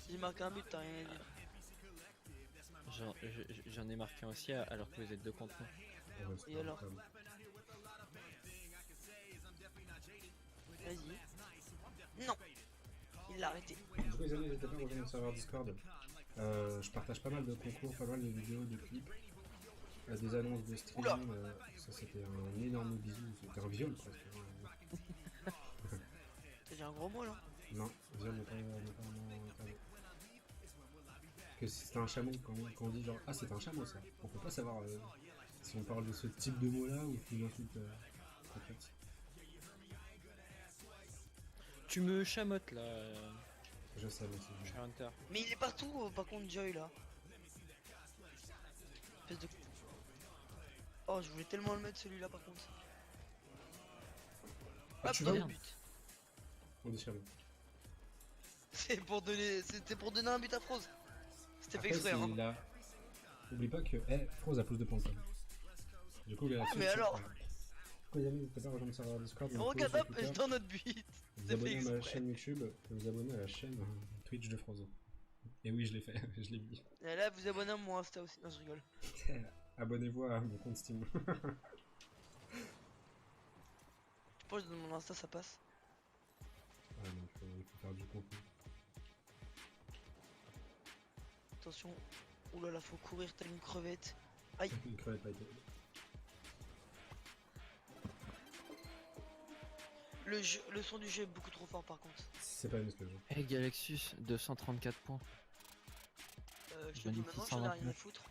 J'ai marqué un but, t'as rien à dire. J'en ai marqué un aussi alors que vous êtes deux contre moi. Ouais, c'est Et pas alors? grave. Vas-y. Non. Il l'a arrêté. Du coup les amis, n'hésitez pas à rejoindre mon serveur Discord. Je partage pas mal de concours, pas mal de vidéos, de clips. Des annonces de stream. Oula. Ça c'était un énorme bisou, c'était un viol presque. T'as dit un gros mot là? Non, viol n'est pas interdit. Que si c'était un chameau, quand on dit genre ah c'est un chameau ça, on peut pas savoir si on parle de ce type de mot là ou d'une insulte concrète. Tu me chamottes là, Je sais merci. Hunter. Mais il est partout par contre Joy là. Espèce de... Oh je voulais tellement le mettre celui-là par contre. Ah, Hop, tu dans vas le où? but. On dit chameau. C'était pour donner un but à Froze. C'était fait Après exprès hein. s'il a... Oublie pas que Froze a plus de points que toi. Du coup Galaxy, mais alors Pourquoi les amis, n'hésitez pas à rejoindre le serveur Discord. On vous pouvez regarde sur Twitter, dans notre but. vous C'est abonner fait à ma exprès. chaîne YouTube, vous abonner à la chaîne Twitch de Frozo. Et oui je l'ai fait, je l'ai mis. Et là vous abonnez à mon Insta aussi. Non je rigole. Abonnez-vous à mon compte Steam. Tu penses que dans mon Insta ça passe? Ah non, il faut faire du contenu. Attention. Ouh là là, faut courir telle une crevette. Une crevette pas été. Le son du jeu est beaucoup trop fort par contre. C'est pas une ce que je veux. Hey Galaxus, 234 points. Je te dis maintenant, j'en ai rien à foutre.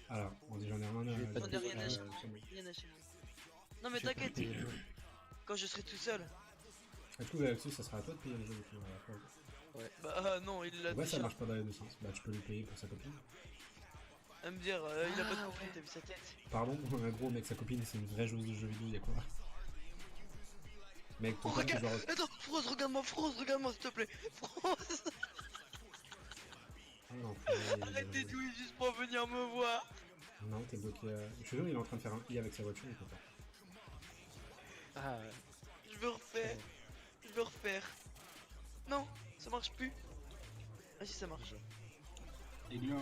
Alors, on dit j'en ai rien Je vais pas J'en ai rien à Chabot. Rien à chier. Non mais t'inquiète, quand je serai tout seul. Du coup, Galaxy, ça sera à toi de payer le jeu. Du coup, Bah non, il l'a ouais, ça déjà. marche pas dans les deux sens. Bah, tu peux lui payer pour sa copine. À me dire, il a pas de copine, t'as vu sa tête. Pardon, un gros mec, sa copine, c'est une vraie joueuse de jeux vidéo, y'a quoi? Mec, ton Oh, pote, tu regarde, dois. attends, Froze, regarde-moi s'il te plaît. Froze, Ah non, arrêtez de jouer juste pour venir me voir. Non, t'es bloqué. Je suis sûr, il est en train de faire un i avec sa voiture, il peut pas. Ah, Je veux refaire. Je veux refaire. Non, ça marche plus. Ah si, ça marche. Aigleur,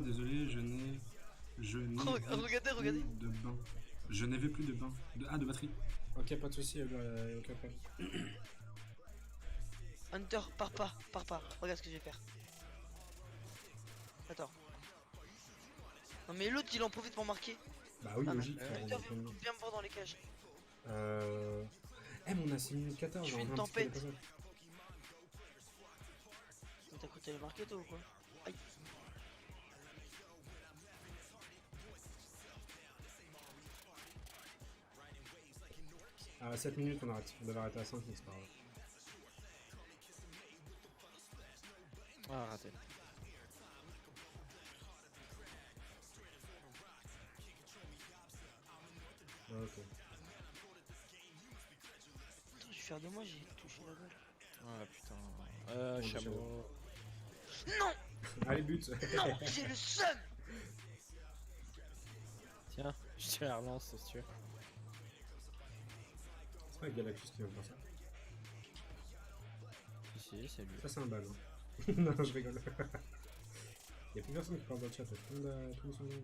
désolé, je n'ai Regardez. plus de bain. Je n'avais plus de bain. De batterie. Ok, pas de soucis, Aigleur, aucun problème. Hunter, pars pas. Regarde ce que je vais faire. Attends. Non mais l'autre il en profite pour marquer. Bah oui, Ah non. logique. Hunter, viens me voir dans les cages. Eh, mais on a 6 minutes 14, Je fais on une a un petit peu tempête. de passage. Mais t'as cru que t'allais marquer toi ou quoi? Aïe. À 7 minutes, on arrête. On devait arrêter à 5, mais c'est pas grave. ah raté. Ok. Attends, je vais faire de moi, j'ai touché la balle. Ah putain. Bon, Chameau. Non, Allez, but. non, j'ai le seum. Tiens, je te la relance si tu veux. C'est pas Galactus qui va faire ça. Si, c'est lui. Ça, c'est un bal. Hein. Non, je rigole. Y'a plus personne qui parle dans le chat, tout le monde son nom.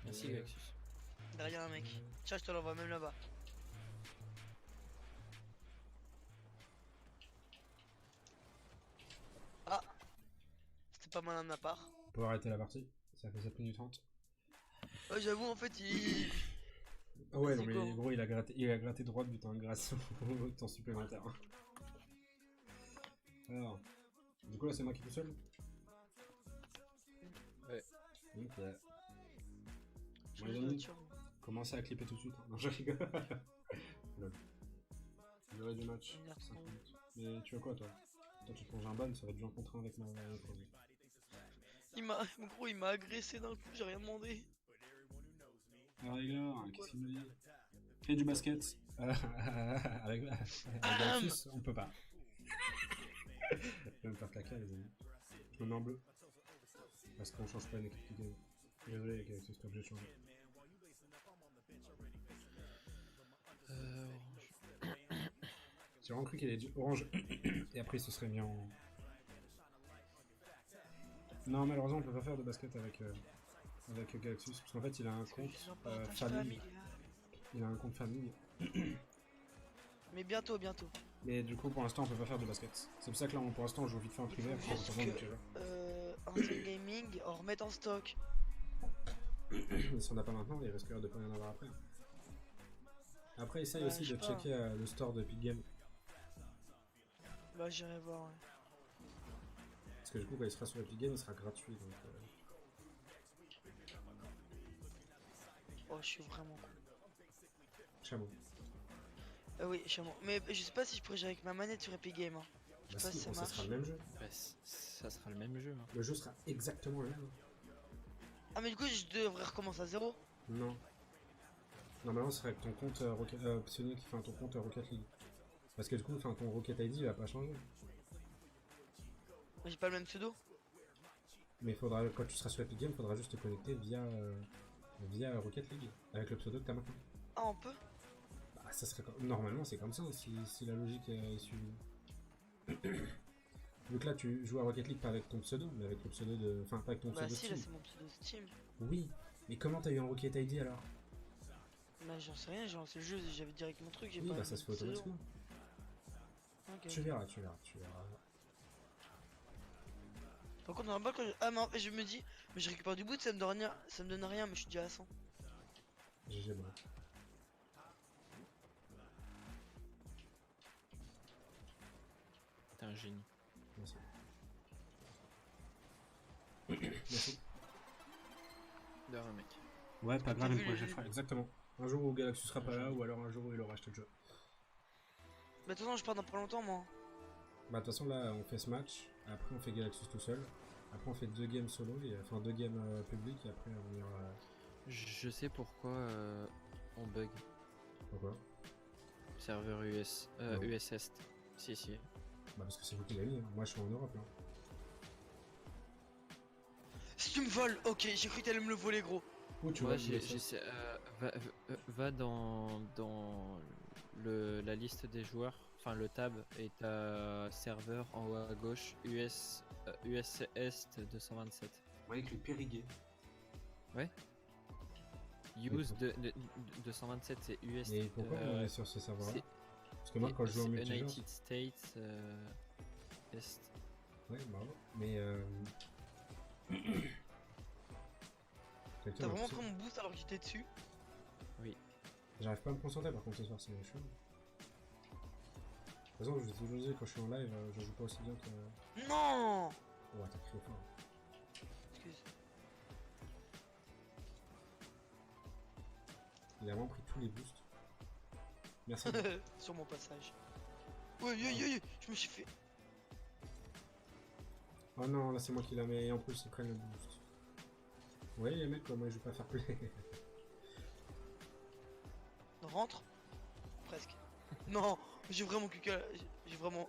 Merci Galaxus. Derrière un mec. Tiens, je te l'envoie même là-bas. Ah, c'était pas mal de ma part. On peut arrêter la partie. Ça fait 7 minutes 30. Ouais, j'avoue, en fait, il. Ah ouais, non, C'est mais quoi gros, il a gratté droit de but hein, grâce au temps supplémentaire. Alors, du coup, là, c'est moi qui est tout seul. Ouais. Donc, Je Bon, les suis amis, sûr. commencez à clipper tout de suite. Hein. Non, je rigole. Lol. Durée du match, 5 minutes. Mais tu veux quoi, toi? Toi, tu te manges un ban, ça va être du 1 contre 1 avec ma projet. Il m'a agressé d'un coup, j'ai rien demandé. Alors, les gars, qu'est-ce qu'il me dit? Et du basket. Avec Galactus, on peut pas. Je vais me faire caca, les amis. Je me mets en bleu. Parce qu'on change pas une équipe qui gagne. Désolé, Galactus, t'es obligé de changer. J'ai vraiment cru qu'il allait dire orange. Et après, il se serait mis en. Non, malheureusement, on peut pas faire de basket avec Galactus. Parce qu'en fait, il a un compte famille. Il a un compte famille. Mais bientôt. Mais du coup, pour l'instant, on peut pas faire de basket. C'est pour ça que là, pour l'instant, on joue vite fait en privé. Après, on Juste reprend que, le tireur. Instant Gaming, en remettre en stock. Mais si on n'a pas maintenant, il risque de pas y en avoir après. Après, essaye aussi je de sais pas. checker le store de Epic Game. Bah, j'irai voir. Ouais. Parce que du coup, quand il sera sur Epic Game, il sera gratuit. Donc, Oh, je suis vraiment con. chameau. Oui, chameau. Mais je sais pas si je pourrais jouer avec ma manette sur Epic Game. Hein. Je Bah sais pas si, si ça ça marche. sera le même jeu. Bah, ça sera le même jeu. Hein. Le jeu sera exactement le même. Ah, mais du coup, je devrais recommencer à zéro. Non. Normalement, ce serait avec ton compte Psionic, enfin ton compte Rocket League. Parce que du coup, enfin, ton Rocket ID il va pas changer. J'ai pas le même pseudo. Mais faudra, quand tu seras sur Epic Game, faudra juste te connecter via Rocket League avec le pseudo que t'as maintenant. Ah, on peut. Bah, ça serait normalement c'est comme ça si la logique est suivie. Donc là, tu joues à Rocket League pas avec ton pseudo, mais avec le pseudo de, enfin pas avec ton Bah, pseudo si, là, Steam. c'est mon pseudo Steam. Oui, mais comment t'as eu un Rocket ID alors? Bah j'en sais rien, j'ai lancé le jeu, j'avais direct mon truc, j'ai Oui, pas... bah ça se fait c'est long. automatiquement. Ok. Tu verras, tu verras, tu verras. Par contre, dans la balle, quand je... Ah, mais en fait, je me dis, mais je récupère du boot, ça me donne rien, mais je suis déjà à 100. GG, bon. T'es un génie. Merci. Merci. De rien, mec. Ouais, pas grave, T'as une vu prochaine fois. Exactement. Un jour où Galaxus sera pas là, ou alors un jour où il aura acheté le jeu. Bah, de toute façon, je pars dans pas longtemps, moi. Bah, de toute façon, là, on fait ce match. Après, on fait Galaxus tout seul. Après, on fait 2 games solo, enfin 2 games publics, et après, on ira. Je sais pourquoi on bug. Pourquoi? Serveur US. Non. US Est. Si, si. Bah, parce que c'est vous qui l'avez mis. Hein. Moi, je suis en Europe, là. Si tu me voles, ok, j'ai cru que t'allais me le voler, gros. Où tu Ouais, vois, va dans la liste des joueurs, enfin le tab, et t'as serveur en haut à gauche, US Est 227. Ouais, avec le Périguet. Use 227, c'est US. Et pourquoi on est sur ce serveur-là? c'est- Parce que moi, quand je joue en c'est multijoueur. United States Est. Ouais, bravo. Mais quelqu'un T'as m'a vraiment poussé. pris mon boost alors que j'étais dessus? J'arrive pas à me concentrer par contre ce soir, c'est chaud. De toute façon, je vais toujours dire quand je suis en live, je joue pas aussi bien que. Non. Ouais, t'as crié fort. Excuse. Il a vraiment pris tous les boosts. Merci. Sur mon passage. Ouais, je me suis fait... Oh non, là c'est moi qui la mets et en plus ils prennent le boost. Vous voyez les mecs, comment ils jouent pas fair play. Rentre. Presque. Non, j'ai vraiment cul qu'à... J'ai vraiment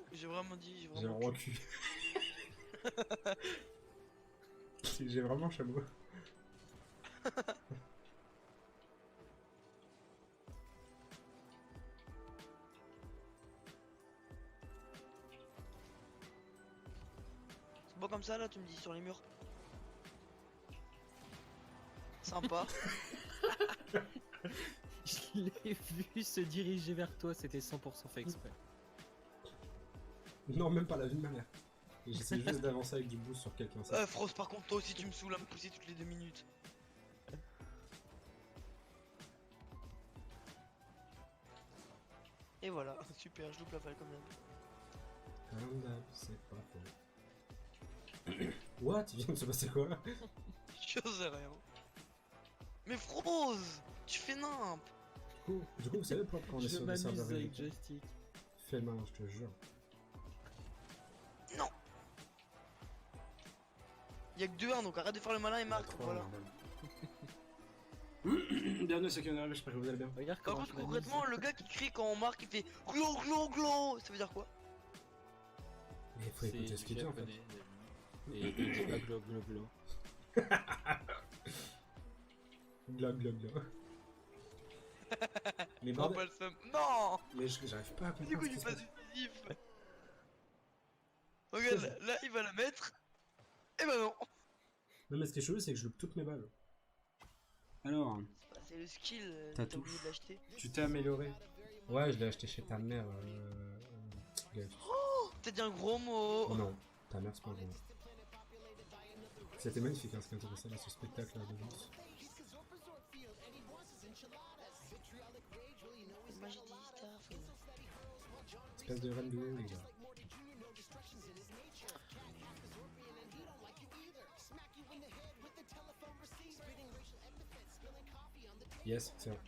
dit... J'ai vraiment cul. J'ai vraiment chameau. C'est bon comme ça là, tu me dis sur les murs. Sympa. Je l'ai vu se diriger vers toi, c'était 100% fait exprès. Non, même pas la vie de ma mère. Et j'essaie juste d'avancer avec du boost sur quelqu'un. Ça. Frost, par contre, toi aussi tu me saoules à me pousser toutes les 2 minutes. Et voilà, super, je loupe la balle comme d'hab. Comme d'hab, c'est pas faux. What? Il vient de se passer quoi? Je sais rien. Mais Froze, tu fais nimp. Du coup, vous savez pourquoi quand on est Je sur des m'amuse serveurs avec réguliers? joystick. Fais le malin, je te jure. Non. Y'a que 2-1, donc arrête de faire le malin et marque, voilà. Bienvenue à ceux qui en arrivent, j'espère que vous allez bien. Regarde Par comment contre, je m'amuse. concrètement, le gars qui crie quand on marque, il fait glo glo glo. Ça veut dire quoi? Mais il faut écouter ce qu'il dit en fait. japonais, et il dit pas glo glo glo. Glog glog glog. Mais Non, bordel, pas le seum. Non. mais j'arrive pas à Du comprendre coup, ce qui il se passe passe. décisif. Regarde, là, il va la mettre. Et bah non. Non mais ce qui est chelou, c'est que je loupe toutes mes balles. Alors, Bah, c'est le skill, T'as t'as tout. oublié de l'acheter. tu t'es amélioré? Ouais, je l'ai acheté chez ta mère. Galaxus. T'as dit un gros mot. Non, ta mère c'est pas bon. C'était magnifique hein, ce qui intéressait là, ce spectacle là de danse. Moi j'ai dit Starfield. Espèce de reine de haut les gars. Yes, c'est vrai.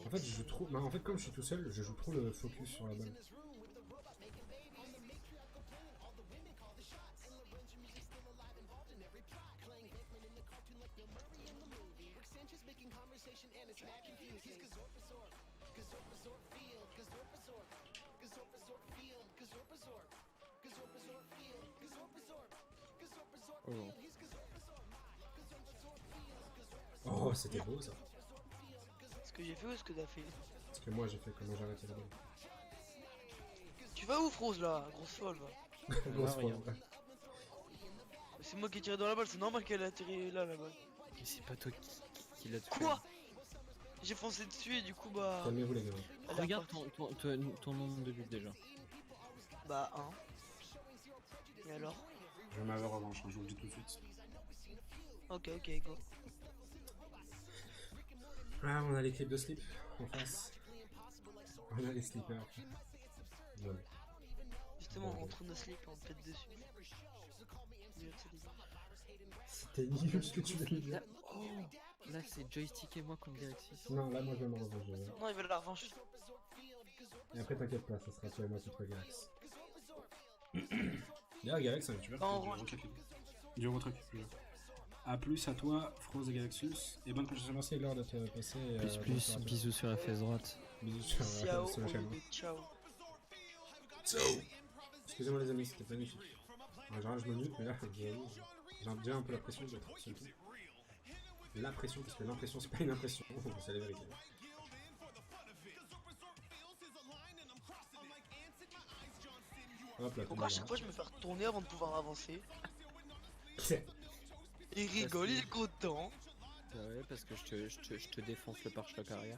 En fait, je joue trop. Bah, en fait, comme je suis tout seul, je joue trop le focus sur la balle. Oh non. Oh, c'était beau ça. Ce que j'ai fait ou ce que t'as fait? Parce que moi j'ai fait comment j'ai arrêté la balle. Tu vas où, Froze là? Grosse folle, va. Grosse rien. fois, ouais. C'est moi qui ai tiré dans la balle, c'est normal qu'elle a tiré là, la balle. Mais c'est pas toi qui l'a tué. Quoi? j'ai foncé dessus et du coup, bah. Calmez-vous les gars. elle est Regarde repartie. ton nombre de buts déjà. Bah, 1. Et alors? Je vais m'avoir revanche, hein, je vous le dis tout de suite. Ok, go. Ah, on a l'équipe de slip en face. On a les slippers. Voilà. Justement, on trouve nos slips et on te pète dessus. C'était nul ce que tu veux dire. Là, oh, là c'est joystick et moi contre Galaxy. Non, là, moi, je vais me revenger. Non, ils veulent la revanche. Et après, t'inquiète pas, ça sera toi et moi contre Galax. D'ailleurs, Galax, c'est un youtubeur. Non, Du gros truc. A plus à toi, Froze et Galaxus. Et bonne continuation. Merci, Laure, de te passer. Plus, bisous sur la fesse droite. Bisous sur Ciao, sur la chaîne. ciao. Excusez-moi, les amis, c'était magnifique. En général, je me mute, mais là, j'ai déjà un peu la pression d'être seul tout. La pression, parce que l'impression, c'est pas une impression, c'est la vérité. Hop là, Pourquoi à chaque fois je me fais retourner avant de pouvoir avancer? Il rigole, il est content. Ouais, parce que je te défonce le pare-choc arrière.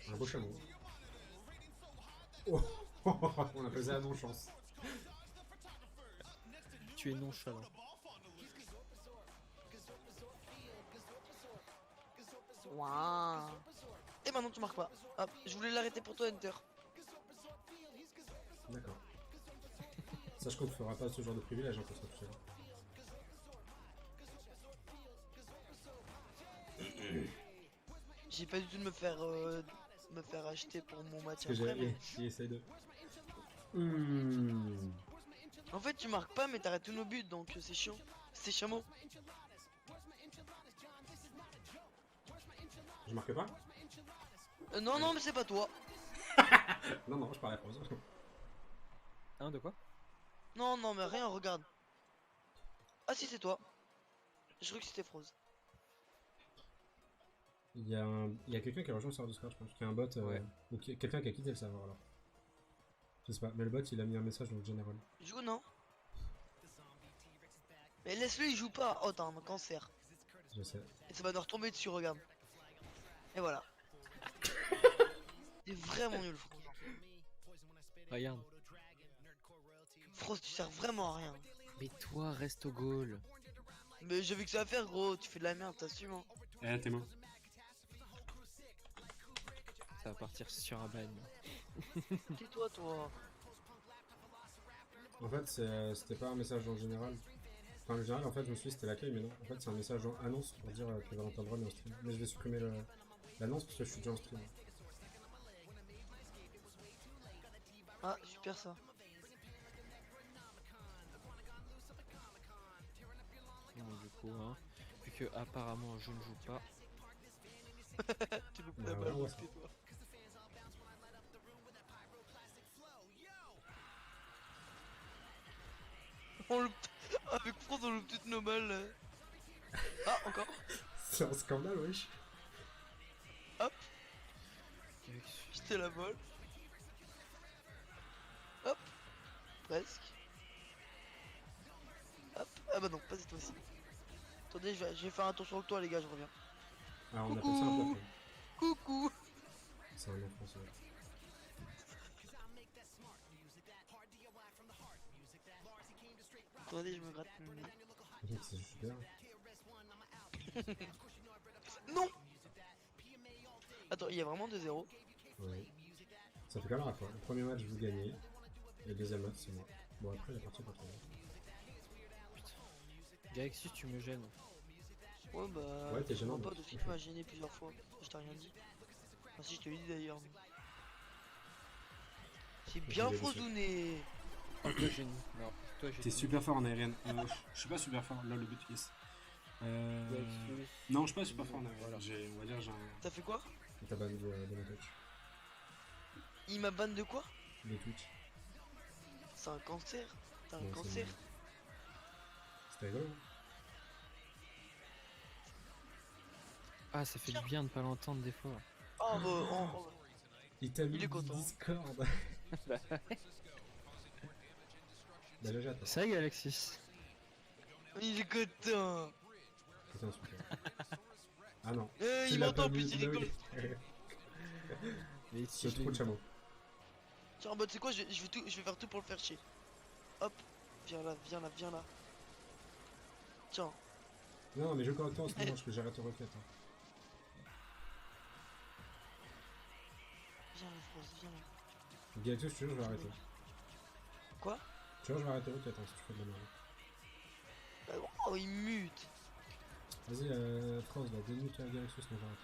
Un beau chameau. Oh, on appelle ça la non-chance. Tu es nonchalant. Waouh. Et maintenant tu marques pas. Hop, je voulais l'arrêter pour toi, Hunter. D'accord. Sache qu'on ne fera pas ce genre de privilège, hein, pour ça tout seul. J'ai pas du tout de me faire acheter pour mon match Parce que après, mais... il essaye de... En fait tu marques pas mais t'arrêtes tous nos buts donc c'est chiant. C'est chameau. Je marque pas? Non mais c'est pas toi. Non, non, je parlais à Froze. Hein, de quoi? Non mais rien, regarde. Ah si c'est toi. Je crois que c'était Froze. Il y a quelqu'un qui a rejoint le serveur Discord, je pense. Il y a un bot, Ouais. ou quelqu'un qui a quitté le serveur alors. Je sais pas, mais le bot il a mis un message dans le général. Il joue non? Mais laisse-le, il joue pas. Oh t'as un cancer. Je sais. Et ça va nous retomber dessus, regarde. Et voilà. T'es vraiment nul, Froze. Regarde. Froze, tu sers vraiment à rien. Mais toi, reste au goal. Mais j'ai vu que ça à faire, gros. Tu fais de la merde, t'assumes. Hein. Eh, tes mains. Ça va partir sur un ban. Tais-toi, toi. En fait, c'était pas un message dans le général. Enfin, le général, en fait, je me suis dit c'était l'accueil, mais non. En fait, c'est un message en annonce pour dire que Valentin Drone est en stream. Mais je vais supprimer l'annonce parce que je suis déjà en stream. Ah, super ça. Bon, du coup, hein, vu que apparemment je ne joue pas. Tu loupes Bah, la ouais, balle, ouais. tais-toi. On loupe... Avec Froze, on loupe toutes nos balles. Là. Ah, encore. C'est un scandale, wesh. J'étais la balle. Hop. Presque. Hop. Ah bah non, pas cette fois-ci. Attendez, je vais faire attention que toi, les gars, je reviens. Alors, on appelle ça un Coucou. plafond. Coucou. C'est un nom français. Attendez, je me gratte le nez. C'est super. Non. Attends, il y a vraiment 2-0. Oui. Ça fait quand même à fois. Le premier match, vous gagnez. Et le deuxième match, c'est moi. Bon, après, la partie est pas trop bien. Galaxy, tu me gênes. Ouais, bah. Ouais, t'es gênant, Pas mec. aussi, tu m'as gêné plusieurs fois. Je t'ai rien dit. Enfin, si, je te l'ai dit d'ailleurs. C'est bien l'ai Frozouné. Toi, génie. Non, toi, T'es génie. super fort en aérienne. Je suis pas super fort. Là, le but, yes. Galaxy. Non, je suis pas super fort en aérienne. Voilà. On va dire, j'ai un. T'as fait quoi? T'as ban de mes Twitch. Il m'a ban de quoi? Des Twitch. C'est un cancer. T'as un Ouais, cancer. C'était rigolo. Hein. Ah, ça fait du bien de pas l'entendre des fois. Oh, bah, oh. Il t'a mis est content. Discord. Bah, déjà, attends. Ça, Galaxy. Il est content. Putain, super. Ah non. Il Tu l'as m'entend pas en plus, vu, il mais rigole. oui. Mais C'est si trop de chameau. Tiens, en mode, c'est quoi, je vais faire tout pour le faire chier. Hop, viens là, viens là, viens là. Tiens, Non, mais je correcte en ce moment, parce que j'arrête requête. Hein. viens là, Frost, viens là. Galactus, tu veux, je vais arrêter. Quoi? Tu vois, je vais arrêter requête hein, si tu fais de la merde. Oh, il mute. Vas-y, France, là, démute Galactus, sinon j'arrête.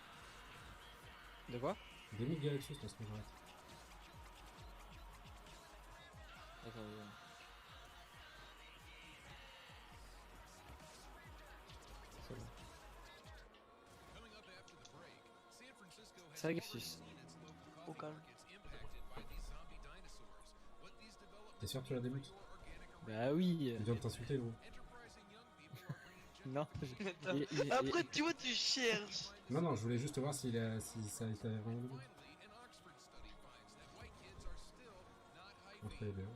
De quoi? Démute Galactus, là, sinon j'arrête. Attends, c'est bon. C'est vrai que Au calme. T'es sûr que tu la démutes? Bah oui. Il vient de t'insulter, gros. Non. Après, tu vois, tu cherches. Non, non, je voulais juste voir si ça avait vraiment démute. Entre les deux.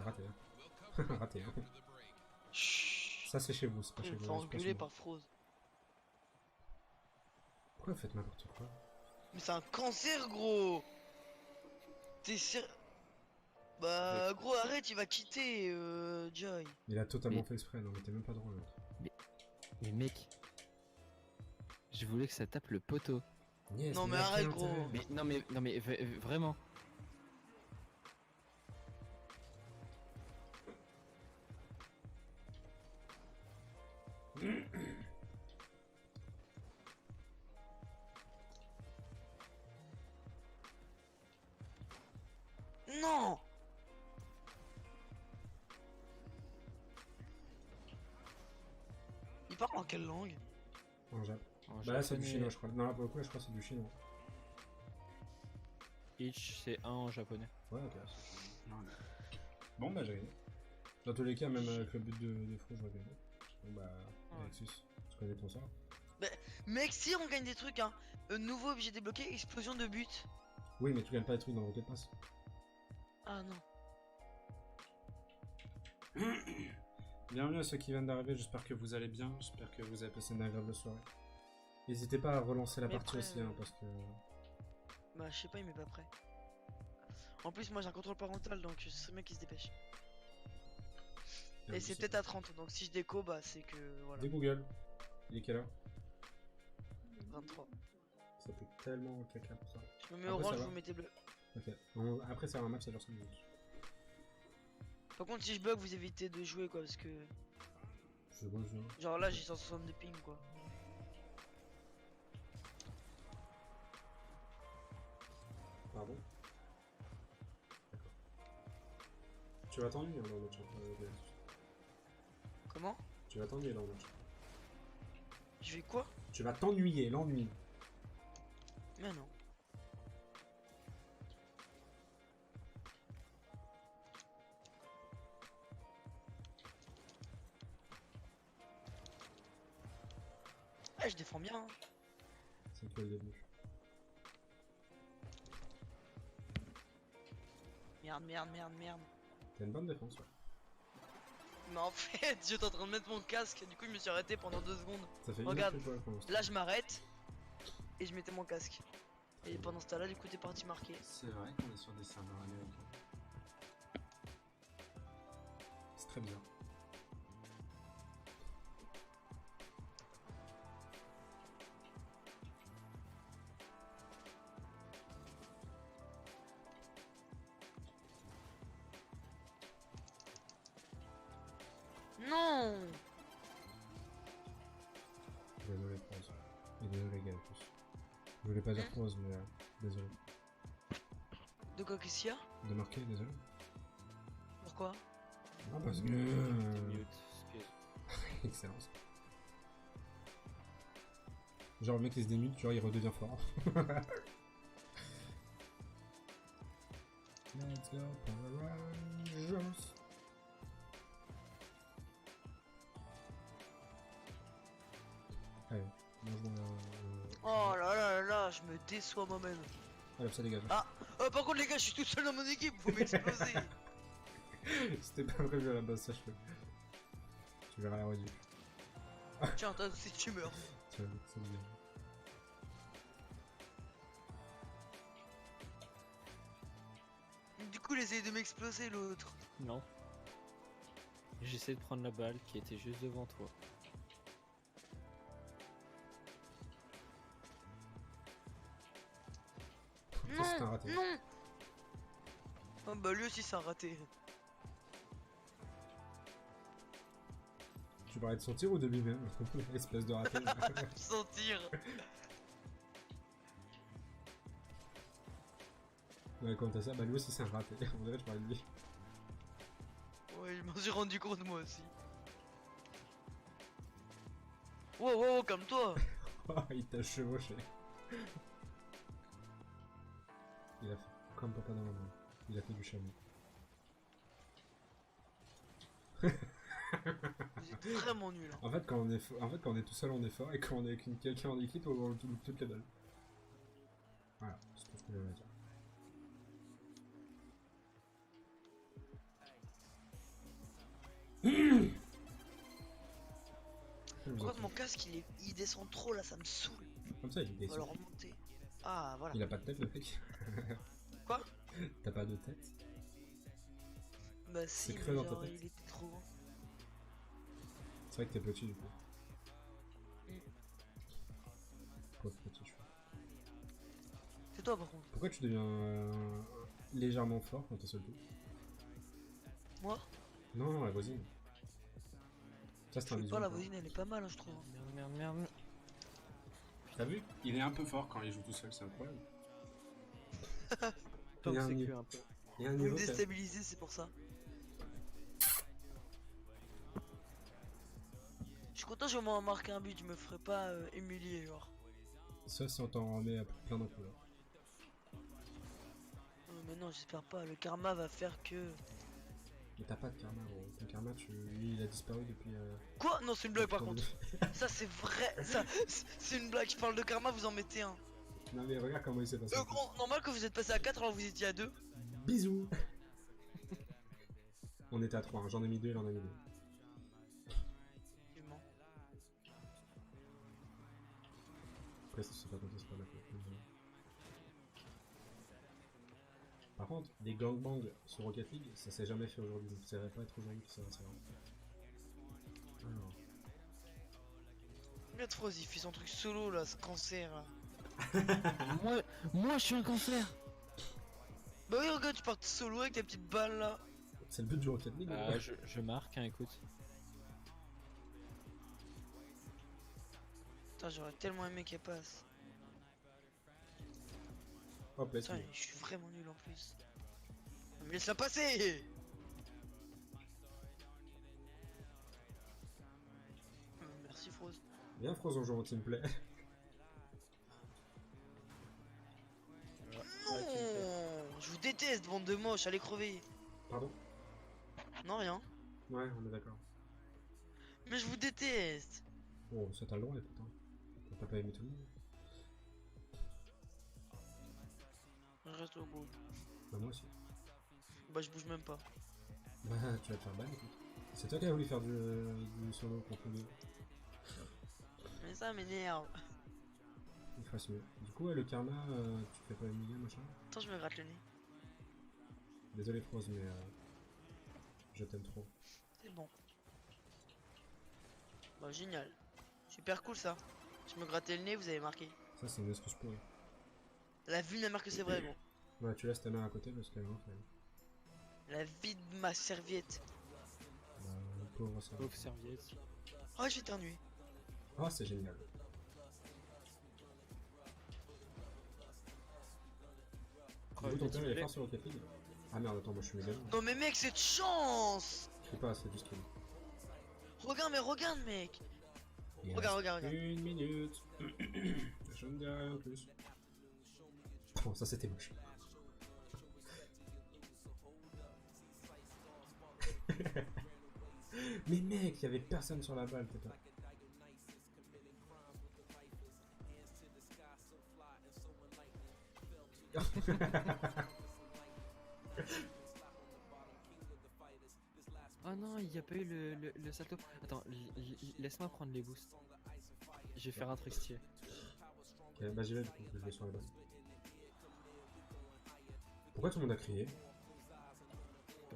Raté. Raté. Chut. Ça, c'est chez vous, c'est pas Je chez me vous. fais c'est pas chez engueuler moi. par Frost. Pourquoi vous faites n'importe quoi? Mais c'est un cancer, gros. T'es sérieux? Bah, gros, arrête, il va quitter, Joy. Il a totalement Mais- fait exprès, non, mais t'es même pas drôle. L'autre. Mais mec, je voulais que ça tape le poteau. Yes, Non, mais il a arrête, quel gros. intérêt Mais non mais vraiment. Non. Il parle en quelle langue? En Jap. En Bah là, c'est du japonais, chinois, je crois. Non, là, pour le coup, je crois que c'est du chinois. Each c'est un en japonais. Ouais, ok. Bon, bah, j'ai gagné. Dans tous les cas, même avec le but de Fro, je vais gagner. Bon, bah, Ouais. Alexis, tu connais ton sort? Mec, si on gagne des trucs, hein. Nouveau objet débloqué, explosion de but. Oui, mais tu gagnes pas les trucs dans Rocket Pass. Ah non. Bienvenue à ceux qui viennent d'arriver, j'espère que vous allez bien, j'espère que vous avez passé une agréable soirée. N'hésitez pas à relancer la Mais partie après, aussi, hein, parce que... Bah, je sais pas, il m'est pas prêt. En plus, moi j'ai un contrôle parental donc ce serait mec qui se dépêche. Et c'est peut-être à 30, donc si je déco, bah c'est que voilà. Des Google. Il est quelle heure? 23. Ça fait tellement caca pour ça. Je me mets Après, ça orange, va. vous mettez bleu. Ok. Après, c'est un match, ça dure 5 minutes. Par contre, si je bug, vous évitez de jouer quoi, parce que. C'est bon, je viens. Genre là, j'ai 160 de ping quoi. Pardon? D'accord. Tu vas t'ennuyer dans le match. Comment? Tu vas t'ennuyer dans le match. Je vais quoi? Tu vas t'ennuyer, l'ennui. Mais non. Ah, je défends bien. Hein. C'est que le début. Merde, merde, merde, merde. T'as une bonne défense, ouais. Mais en fait, j'étais en train de mettre mon casque, du coup, je me suis arrêté pendant 2 secondes. Ça fait Regarde, une heure que je joue avec moi, Là, je m'arrête et je mettais mon casque. Et pendant ce temps-là, du coup, t'es parti marquer. C'est vrai qu'on est sur des serveurs américains. C'est très bizarre. Non! Désolé, Prose. Et désolé, Galactus. Je voulais pas dire Prose, mais désolé. De quoi qu'est-ce qu'il y a? De marquer, désolé. Pourquoi? Non, parce que... T'es mute, excuse. Excellence. Genre le mec il se démute, genre il redevient fort. Let's go Power Rangers. Allez, mange-moi Oh là là là là, je me déçois moi-même. Allez, ça dégage. Ah, par contre, les gars, je suis tout seul dans mon équipe, vous m'explosez. C'était pas prévu à la base, sache-le. Tu verras la réduction. Tiens, toi aussi, tu meurs. Ça dégage. coup, il essaye de m'exploser l'autre. Non. J'essaie de prendre la balle qui était juste devant toi. Ça, c'est un raté. Non. Ah bah lui aussi c'est un raté. Tu parlais de son tir ou de lui-même? Espèce de raté. Sentir. Ouais, quand t'as ça, bah lui aussi c'est un raté. On dirait que je parlais de lui. Ouais, je m'en suis rendu compte moi aussi. Wow, wow, calme-toi. Il t'a chevauché. Il a fait comme papa dans la main. Il a fait du chameau. Vous êtes vraiment nul. Hein. En fait, quand on est tout seul, on est fort, et quand on est avec quelqu'un en équipe, on loupe toutes les balles. Voilà, c'est tout ce que j'avais à dire. Pourquoi mon casque il descend trop là, ça me saoule. Comme ça, il On va descend. le remonter. Ah voilà. Il a pas de tête, le mec. Quoi? T'as pas de tête? Bah si, creux mais dans ta genre tête. il était trop grand. C'est vrai que t'es petit, du coup. Mm. Pauvre petit chou. C'est toi par contre. Pourquoi tu deviens légèrement fort quand t'es seul tout? Moi? Non, non, la voisine. Ça, c'est Je un sais bisou. pas, la voisine elle est pas mal hein, je trouve. Merde, merde, merde. T'as vu? Il est un peu fort quand il joue tout seul, c'est incroyable. Tant Il y a que un c'est niveau. que un peu. Il y a un Vous me niveau. déstabilisez, c'est pour ça. Je suis content, je vais m'en marquer un but, je me ferai pas humilier genre. Ça, si on t'en remet à plein d'un coup là. Mais non, j'espère pas, le karma va faire que... Mais t'as pas de karma, gros. Ton karma, lui, il a disparu depuis. Quoi? Non, c'est une blague par depuis contre. Ça c'est vrai, ça c'est une blague, je parle de karma, vous en mettez un. Non, mais regarde comment il s'est passé. Normal que vous êtes passé à 4 alors que vous étiez à 2. Bisous. On était à 3, hein. J'en ai mis 2, il en a mis 2. Effectivement. Après, si c'est pas compté, c'est pas la faute. Par contre, des gangbangs sur Rocket League, ça s'est jamais fait aujourd'hui. Donc ça va pas être aujourd'hui que ça va se faire. Alors. Bien trop, il fait son truc solo là, ce cancer là. Moi je suis un cancer. Bah oui, regarde, tu pars solo avec ta petite balle là. C'est le but du Rocket League. Bah, je marque, hein, écoute. Putain, j'aurais tellement aimé qu'elle passe. Hop, là, Putain, je suis vraiment nul en plus. Mais laisse-la passer. Merci Froze. Viens, Frozen, on joue en teamplay. Non, je vous déteste, bande de moches, allez crever. Pardon? Non, rien. Ouais, on est d'accord. Mais je vous déteste. Oh, ça t'as le droit, putain. T'as pas aimé tout le monde? Je reste au bout. Bah, moi aussi. Bah, je bouge même pas. Bah, tu vas te faire ban, écoute. C'est toi qui as voulu faire du solo contre deux. Mais ça m'énerve. Il fasse mieux. Du coup, ouais, le karma, tu fais pas humilier, machin. Attends, je me gratte le nez. Désolé, Froze, mais je t'aime trop. C'est bon. Bah, génial. Super cool ça. Je me grattais le nez, vous avez marqué. Ça, c'est une excuse pourrie. La vie n'a marqué, c'est vrai, gros. Ouais, tu laisses ta main à côté parce qu'elle est vraiment faible. La vie de ma serviette. Bah, pauvre ça. Pauvre serviette. Oh, j'ai éternué. Oh, c'est génial. Du coup, ton père, il est fort sur Rocket League. Ah merde, attends, moi je suis méga. Non, mais mec, cette chance. Je sais pas, c'est du skill. Regarde, mais regarde, mec. Il Regarde, reste regarde, regarde. Une minute. Je ne dis rien de plus. Oh, ça c'était moche. Mais mec, il y avait personne sur la balle, putain. Oh non, il n'y a pas eu le salto. Attends, laisse-moi prendre les boosts. Je vais faire un truc stylé. Ok, bah j'y vais, du coup, je vais sur la balle. Pourquoi tout le monde a crié?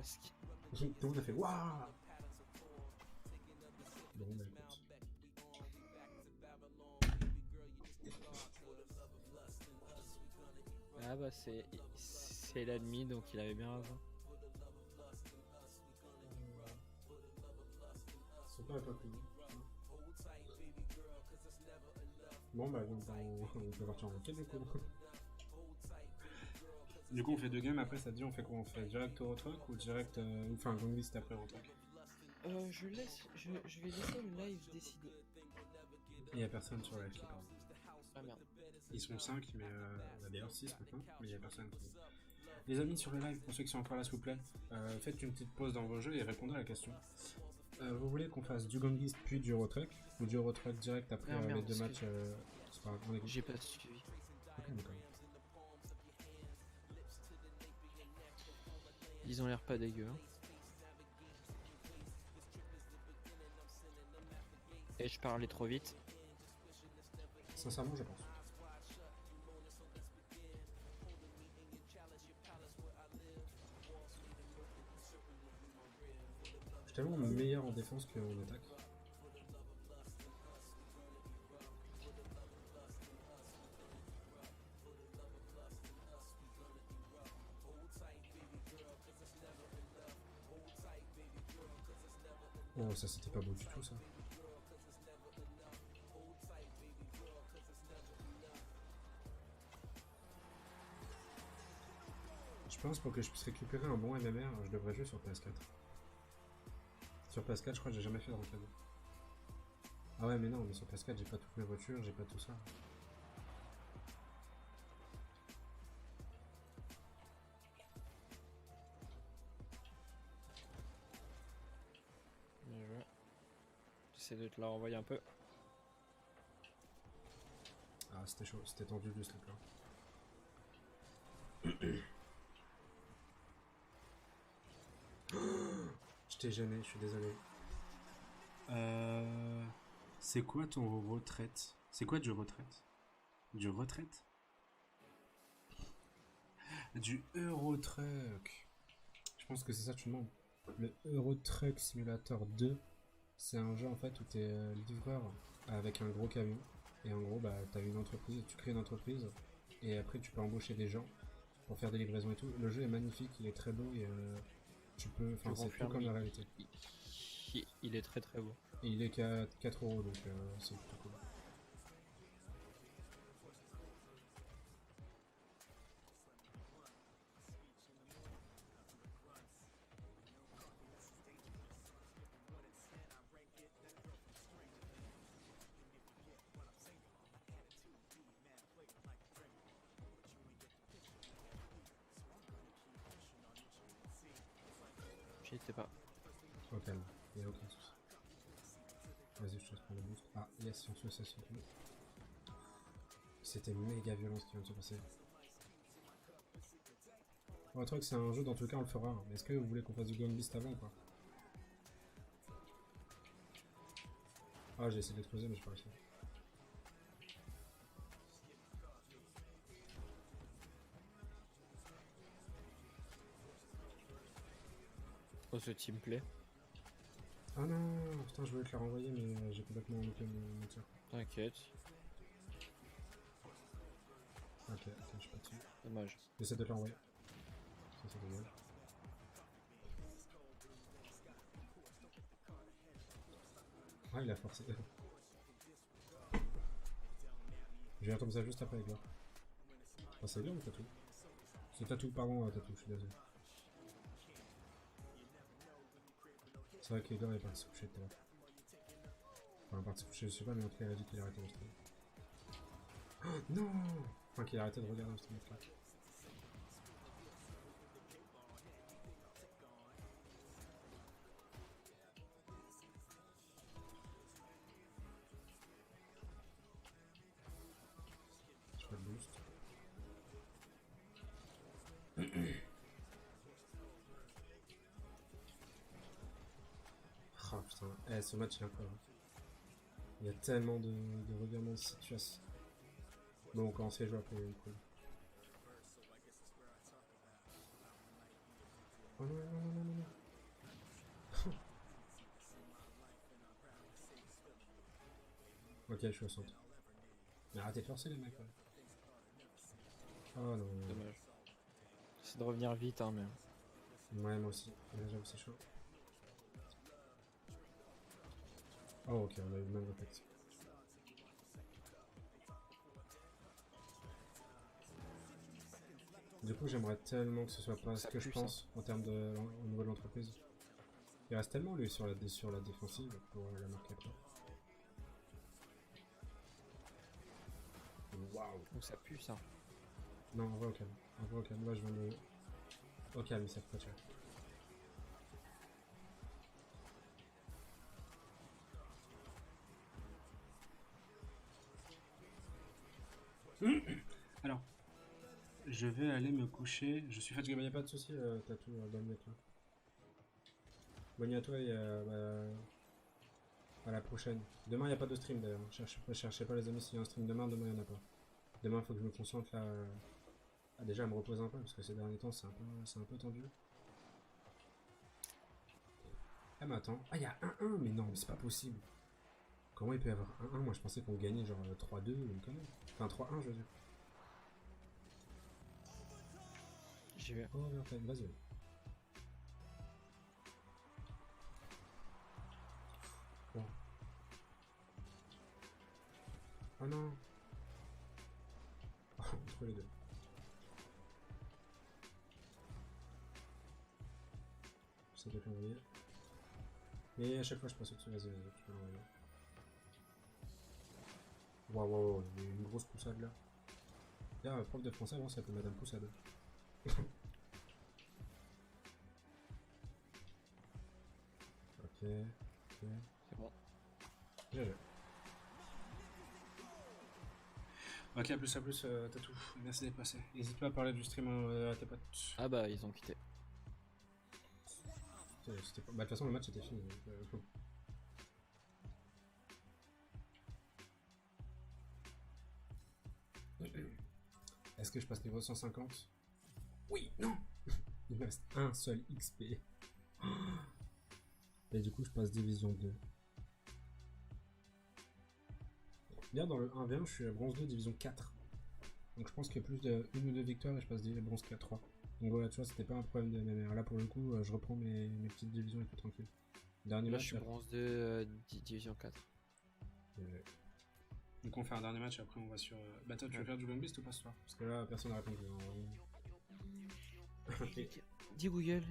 presque. Tout le monde a fait waouh. Bon, bah écoute. Ah bah c'est l'ennemi, donc il avait bien raison. C'est pas cool. Bon, bah donc on peut partir en enquête du coup. Du coup, on fait 2 games, après ça dit on fait quoi? On fait direct au truck ou direct. Enfin, Gang Beast après au truck? Je vais laisser le live décider. Il y a personne sur la live qui parle. Ah merde. Ils sont 5, mais on a d'ailleurs 6 maintenant, mais il y a personne qui. Les amis sur le live, pour ceux qui sont encore là, s'il vous plaît, faites une petite pause dans vos jeux et répondez à la question. Vous voulez qu'on fasse du Gang Beast puis du Eurotruck ou du Eurotruck direct après Ah, merde, les 2 parce matchs c'est pas grave, on est J'ai pas suivi. Ok, d'accord. Ils ont l'air pas dégueux. Hein. Et je parlais trop vite. Sincèrement, je pense. Je suis tellement meilleur en défense qu'en attaque. Oh, ça c'était pas beau du tout ça. Je pense pour que je puisse récupérer un bon MMR, je devrais jouer sur PS4. Sur PS4, je crois que j'ai jamais fait de rentable. Ah ouais, mais non, mais sur PS4, j'ai pas toutes mes voitures, j'ai pas tout ça. Bien joué. J'essaie de te la renvoyer un peu. Ah, c'était chaud, c'était tendu le slip là. Je t'ai gêné, je suis désolé. C'est quoi ton retraite? C'est quoi du retraite? Du retraite? Du Eurotruck. Je pense que c'est ça que tu demandes. Le Eurotruck Simulator 2, c'est un jeu en fait où tu es livreur avec un gros camion. Et en gros, bah, tu as une entreprise, tu crées une entreprise et après tu peux embaucher des gens pour faire des livraisons et tout. Le jeu est magnifique, il est très beau et tu peux. Enfin, c'est tout comme la réalité. Il est très très beau. Et il est qu'à 4 euros donc c'est plutôt cool. J'y étais pas. Au calme, il n'y a aucun souci. Vas-y, je te prends le boost. Ah, yes, on se fait ça, s'il te plaît. C'était méga violent ce qui vient de se passer. Bon, le truc, c'est un jeu, dans tout cas, on le fera. Hein. Mais est-ce que vous voulez qu'on fasse du Gang Beast avant ou pas? Ah, j'ai essayé d'exploser, mais j'ai pas réussi. Oh, ce team play. Ah non, putain, je voulais te la renvoyer, mais j'ai complètement loupé mon tir. T'inquiète. Ok, attends, je suis pas dessus. Dommage. J'essaie de te l'envoyer. Ça, c'est dommage. Ah, il a forcé. J'ai comme ça juste après avec l'or. Ah, c'est bien ou tatou? C'est tatou, pardon, tatou, je suis désolé. C'est vrai qu'Egor est parti se coucher tout à l'heure. Enfin, parti se coucher, je sais pas, mais en tout cas, il a dit qu'il arrêtait le stream. Oh, non! Enfin, qu'il a arrêté de regarder le stream. Là. Je fais le boost. Oh putain, eh, ce match il est incroyable. Il y a tellement de revirements de situation. Bon, on commence à jouer après, cool. Oh non, non, non, non, non. Ok, je suis au centre. Mais arrêtez de forcer les mecs, ouais. Oh non. Dommage. C'est de revenir vite, hein, mais. Ouais, moi aussi. Là, j'avoue, c'est chaud. Oh, ok, on a eu le même réflexe. Du coup, j'aimerais tellement que ce soit pas ce Ça que je pue, pense en termes de au niveau de l'entreprise. Il reste tellement lui sur la défensive pour la marquer après. Waouh. Donc ça pue ça. Non, en vrai au calme. En vrai au calme. Là, je vais me... Au calme, ça fait pas tuer. Alors, je vais aller me coucher. Je suis fatigué, mais y a pas de souci, t'as tout, bonne nuit à toi. Bonne nuit à toi et à la prochaine. Demain, y a pas de stream d'ailleurs. Cherchez pas les amis s'il y a un stream demain, demain y en a pas. Demain, faut que je me concentre là. Déjà, à me reposer un peu parce que ces derniers temps, c'est un peu tendu. Ah, mais attends. Ah, y a 1-1, mais non, mais c'est pas possible. Comment il peut y avoir 1-1? Moi, je pensais qu'on gagnait genre 3-2 ou une connerie. Enfin, 3-1, je veux dire. J'y vais. Oh, bien, vas-y. Bon. Oh non. Oh, entre les deux. Ça doit l'envoyer. Mais à chaque fois, je passe au-dessus. Vas-y, tu peux l'envoyer. Waouh, il y a une grosse poussade là. D'ailleurs, prof de français, avant, ça s'appelle Madame Poussade. Ok. C'est bon. GG. Ok, à plus, Tatou. Merci d'être passé. N'hésite pas à parler du stream à tes potes. Ah bah ils ont quitté. Bah, de toute façon, le match était fini. Donc, est-ce que je passe niveau 150? Oui, non. Il me reste un seul XP. Et du coup, je passe division 2. Bien, dans le 1v1, je suis à bronze 2, division 4. Donc je pense qu'il y a plus de 1 ou 2 victoires et je passe bronze 4, 3. Donc voilà, tu vois, c'était pas un problème de MMR. Là, pour le coup, je reprends mes petites divisions et tout tranquille. Dernier Là match. je suis bronze 2, division 4. Donc on fait un dernier match et après on va sur. Bah toi, tu veux faire du Long Beast ou pas ce soir? Parce que là, personne n'a répondu. Dis Google,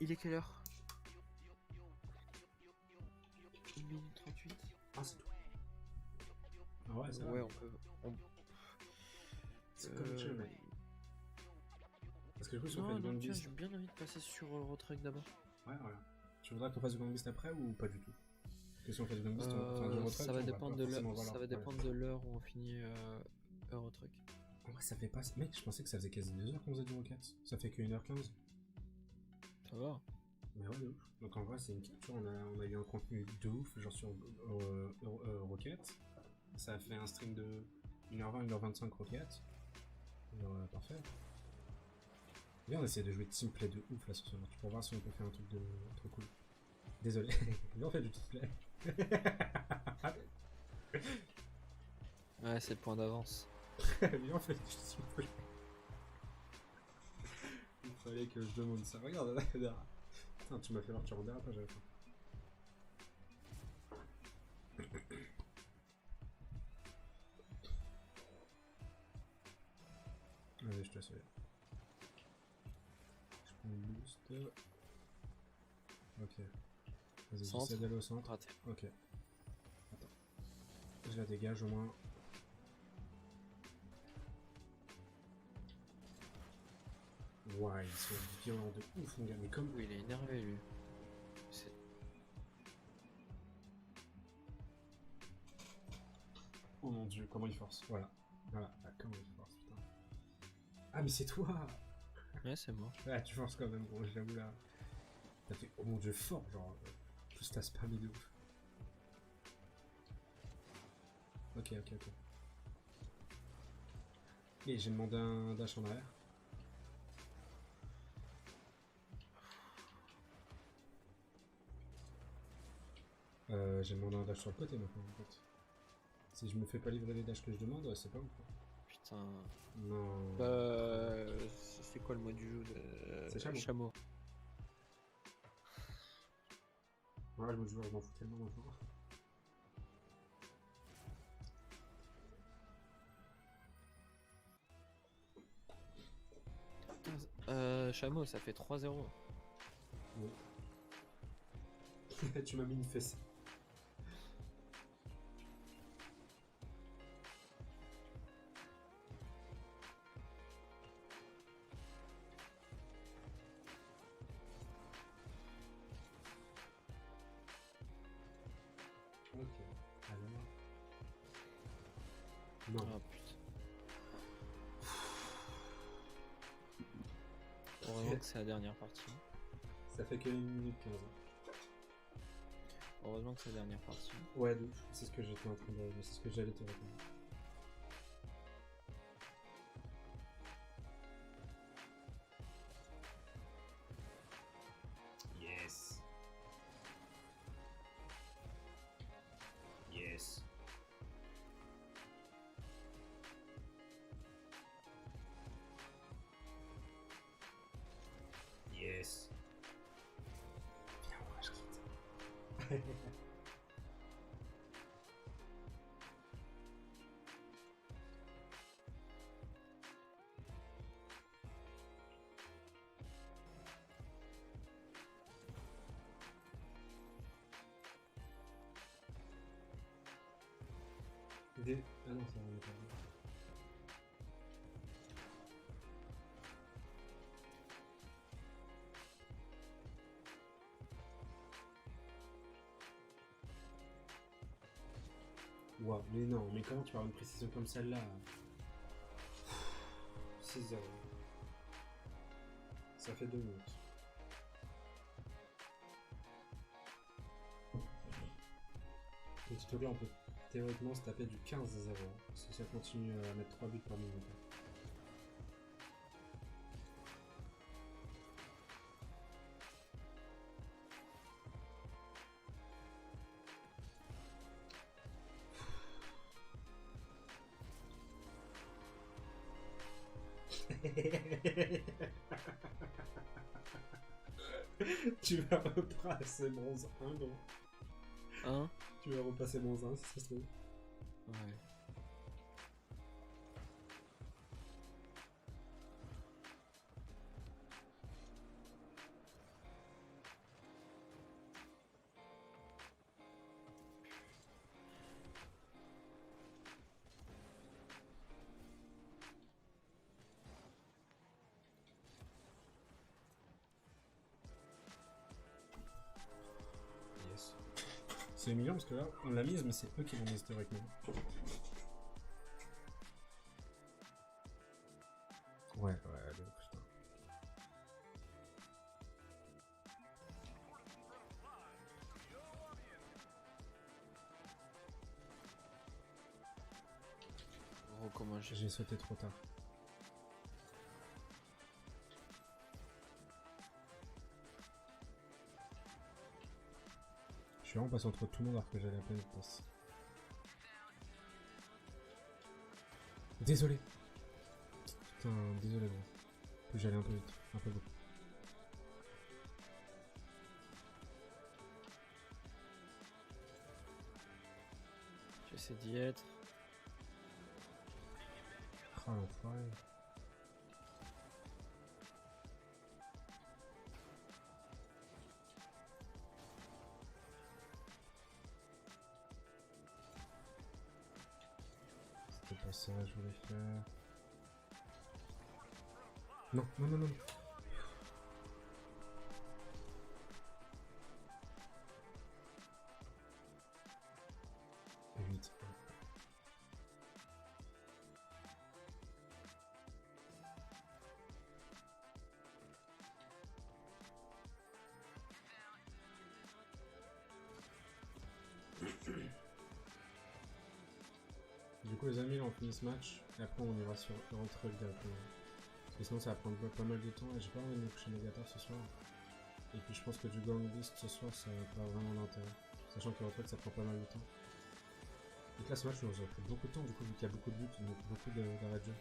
il est quelle heure? 1 minute 38. Ah, c'est tout. Ah ouais, ça Ouais, va. on peut. C'est comme chill, mec. Parce que du coup, si on fait Non, du non, Long tiens, Beast. j'ai bien envie de passer sur Eurotruck d'abord. Ouais, voilà. Tu voudrais qu'on fasse du Long Beast après ou pas du tout? Parce que si on fait du Long Beast, enfin, du Eurotruck, Ça va on dépendre pas de forcément l'heure. voir Ça leur va problème. dépendre de l'heure où on finit Eurotruck. En vrai, ça fait pas. Mec, je pensais que ça faisait quasi 2 heures qu'on faisait du Rocket. Ça fait que 1h15. Ça va. Mais ouais, de ouf. Donc en vrai, c'est une capture. On a eu un contenu de ouf, genre sur Rocket. Ça a fait un stream de 1h20, 1h25 Rocket. Genre, parfait. Viens, on essaie de jouer teamplay de ouf là sur ce match pour voir si on peut faire un truc de trop cool. Désolé. Viens, on fait du teamplay. Ouais, c'est le point d'avance. Viens, on fait du teamplay. Il fallait que je demande ça. Regarde là. Putain, tu m'as fait voir, tu reverras pas, j'avais faim. Vas-y, je te laisse aller. Je prends le boost. Ok. Vas-y, Centre. j'essaie d'aller au centre. Raté. Ok. Attends. Je la dégage au moins. Ouais, ils sont violents de ouf, mon gars. Mais comme. Oui, il est énervé lui. C'est- Oh mon dieu, comment il force. Voilà. Voilà. Ah, comment il force, putain. Ah, mais c'est toi! Ouais, c'est moi. Ah, tu forces quand même, bon, j'avoue là. T'as fait, oh mon dieu, fort, genre. Plus t'as spammé de ouf. Ok. Et j'ai demandé un dash en arrière. J'ai demandé un dash sur le côté maintenant en fait. Si je me fais pas livrer les dashs que je demande, c'est pas ouf. Putain. Non. C'est quoi le mot du jeu C'est chameau. Chameau. Ouais, je m'en fous tellement maintenant. Chameau, ça fait 3-0. Oui. Tu m'as mis une fesse. Ok. Alors. Non. Oh putain. Heureusement que c'est la dernière partie. Ça fait que 1 minute 15. Heureusement que c'est la dernière partie. Ouais, de ouf. C'est ce que j'étais en train de. C'est ce que j'allais te répondre. Yes. Yes. Yes. Viens, on va, je quitte. Ah non, ça va pas. Wow, mais non, mais comment tu vas avoir une précision comme celle-là? 6-0. Ça fait 2 minutes. Petit truc là, on peut théoriquement se taper du 15-0 si ça continue à mettre 3 buts par minute. Tu vas repasser bronze 1, gros. Hein? Tu vas repasser bronze 1 si ça se trouve. Ouais. Yes. C'est mignon parce que là, on l'a mise, mais c'est eux qui l'ont mise théoriquement. Ouais, de ouf, putain. Gros, comment j'ai. J'ai sauté trop tard. Je suis vraiment passé entre tout le monde alors que j'allais à peine de passe. Désolé. Putain, désolé gros. Que j'allais un peu vite, un peu beaucoup. J'essaie d'y être. Ah l'enfoiré. C'était pas ça que je voulais faire. Non, non, non, non. Et 8. Du coup les amis, on finit ce match et après on ira sur Eurotruck directement. Parce que sinon ça va prendre pas mal de temps et j'ai pas envie de me coucher négatif ce soir. Et puis je pense que du Gang Beast ce soir ça n'a pas vraiment d'intérêt. Sachant que Eurotruck ça prend pas mal de temps. Et Là, ce match nous a pris beaucoup de temps, du coup, vu qu'il y a beaucoup de buts, beaucoup d'arrêts de jeu.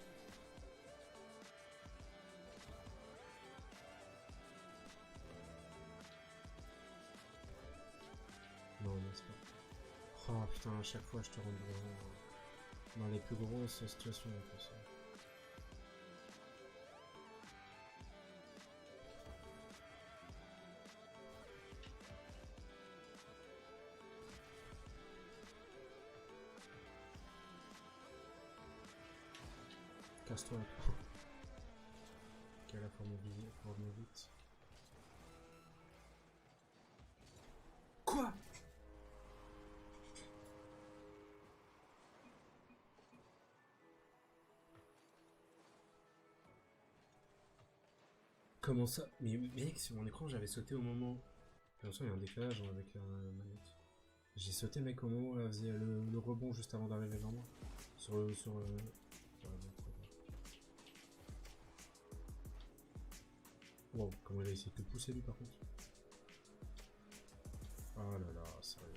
Non, non, c'est pas. Oh putain, à chaque fois, je te rends vraiment dans les plus grosses situations en plus. Casse-toi. Ok, là, faut revenir vite. Quoi? Comment ça? Mais mec, sur mon écran, j'avais sauté au moment. Attention, il y a un décalage avec la manette. J'ai sauté, mec, au moment où elle faisait le rebond juste avant d'arriver vers moi. Sur le. Wow, comment il a essayé de te pousser lui par contre? Oh là là, sérieux.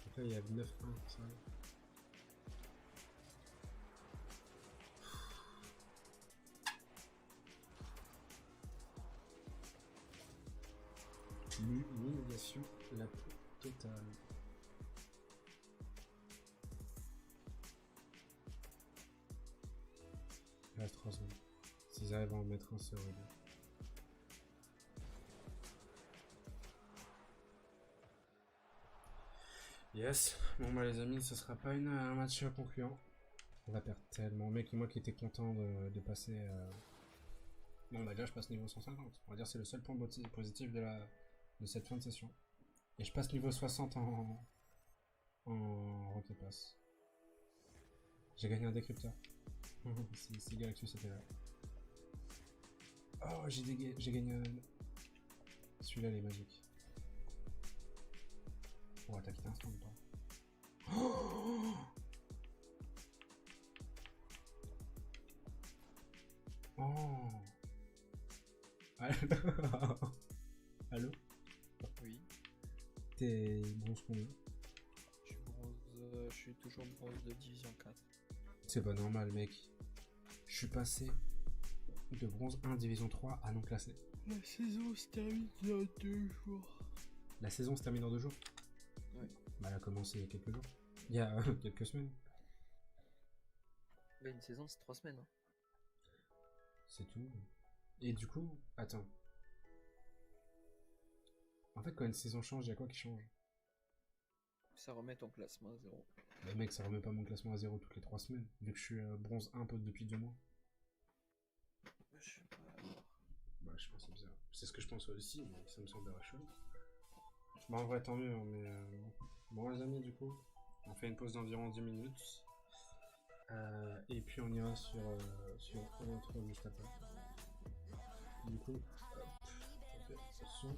Donc là il y a 9-1, sérieux. L'humiliation la plus totale. Il reste 3 secondes. S'ils arrivent à en mettre un, c'est horrible. Yes, bon bah les amis, ce sera pas un match concluant. On va perdre tellement. Mec, moi qui étais content de passer. Bon bah déjà je passe niveau 150. On va dire c'est le seul point positif de cette fin de session. Et je passe niveau 60 en Rocket Pass. J'ai gagné un décrypteur. si Galactus était là. Oh, j'ai gagné un. Celui-là, il est magique. Oh, t'as quitté un stand ou pas? Oh, oh. Allô? Oui. T'es bronze combien? Je suis toujours bronze de division 4. C'est pas normal, mec. Je suis passé de bronze 1 division 3 à non classé. La saison se termine dans 2 jours. La saison se termine dans 2 jours? Ouais. Bah elle a commencé il y a quelques jours. Il y a quelques semaines. Mais une saison c'est 3 semaines. Hein. C'est tout. Et du coup, attends. En fait, quand une saison change, il y a quoi qui change? Ça remet ton classement à 0. Bah mec, ça remet pas mon classement à 0 toutes les 3 semaines, vu que je suis bronze 1 peu depuis 2 mois. Je sais pas. Bah je pense que c'est bizarre. C'est ce que je pense aussi, mais ça me semblerait chelou. Bah en vrai tant mieux, hein, mais bon les amis du coup, on fait une pause d'environ 10 minutes. Et puis on ira sur l'intro juste après. Du coup, hop, on fait son.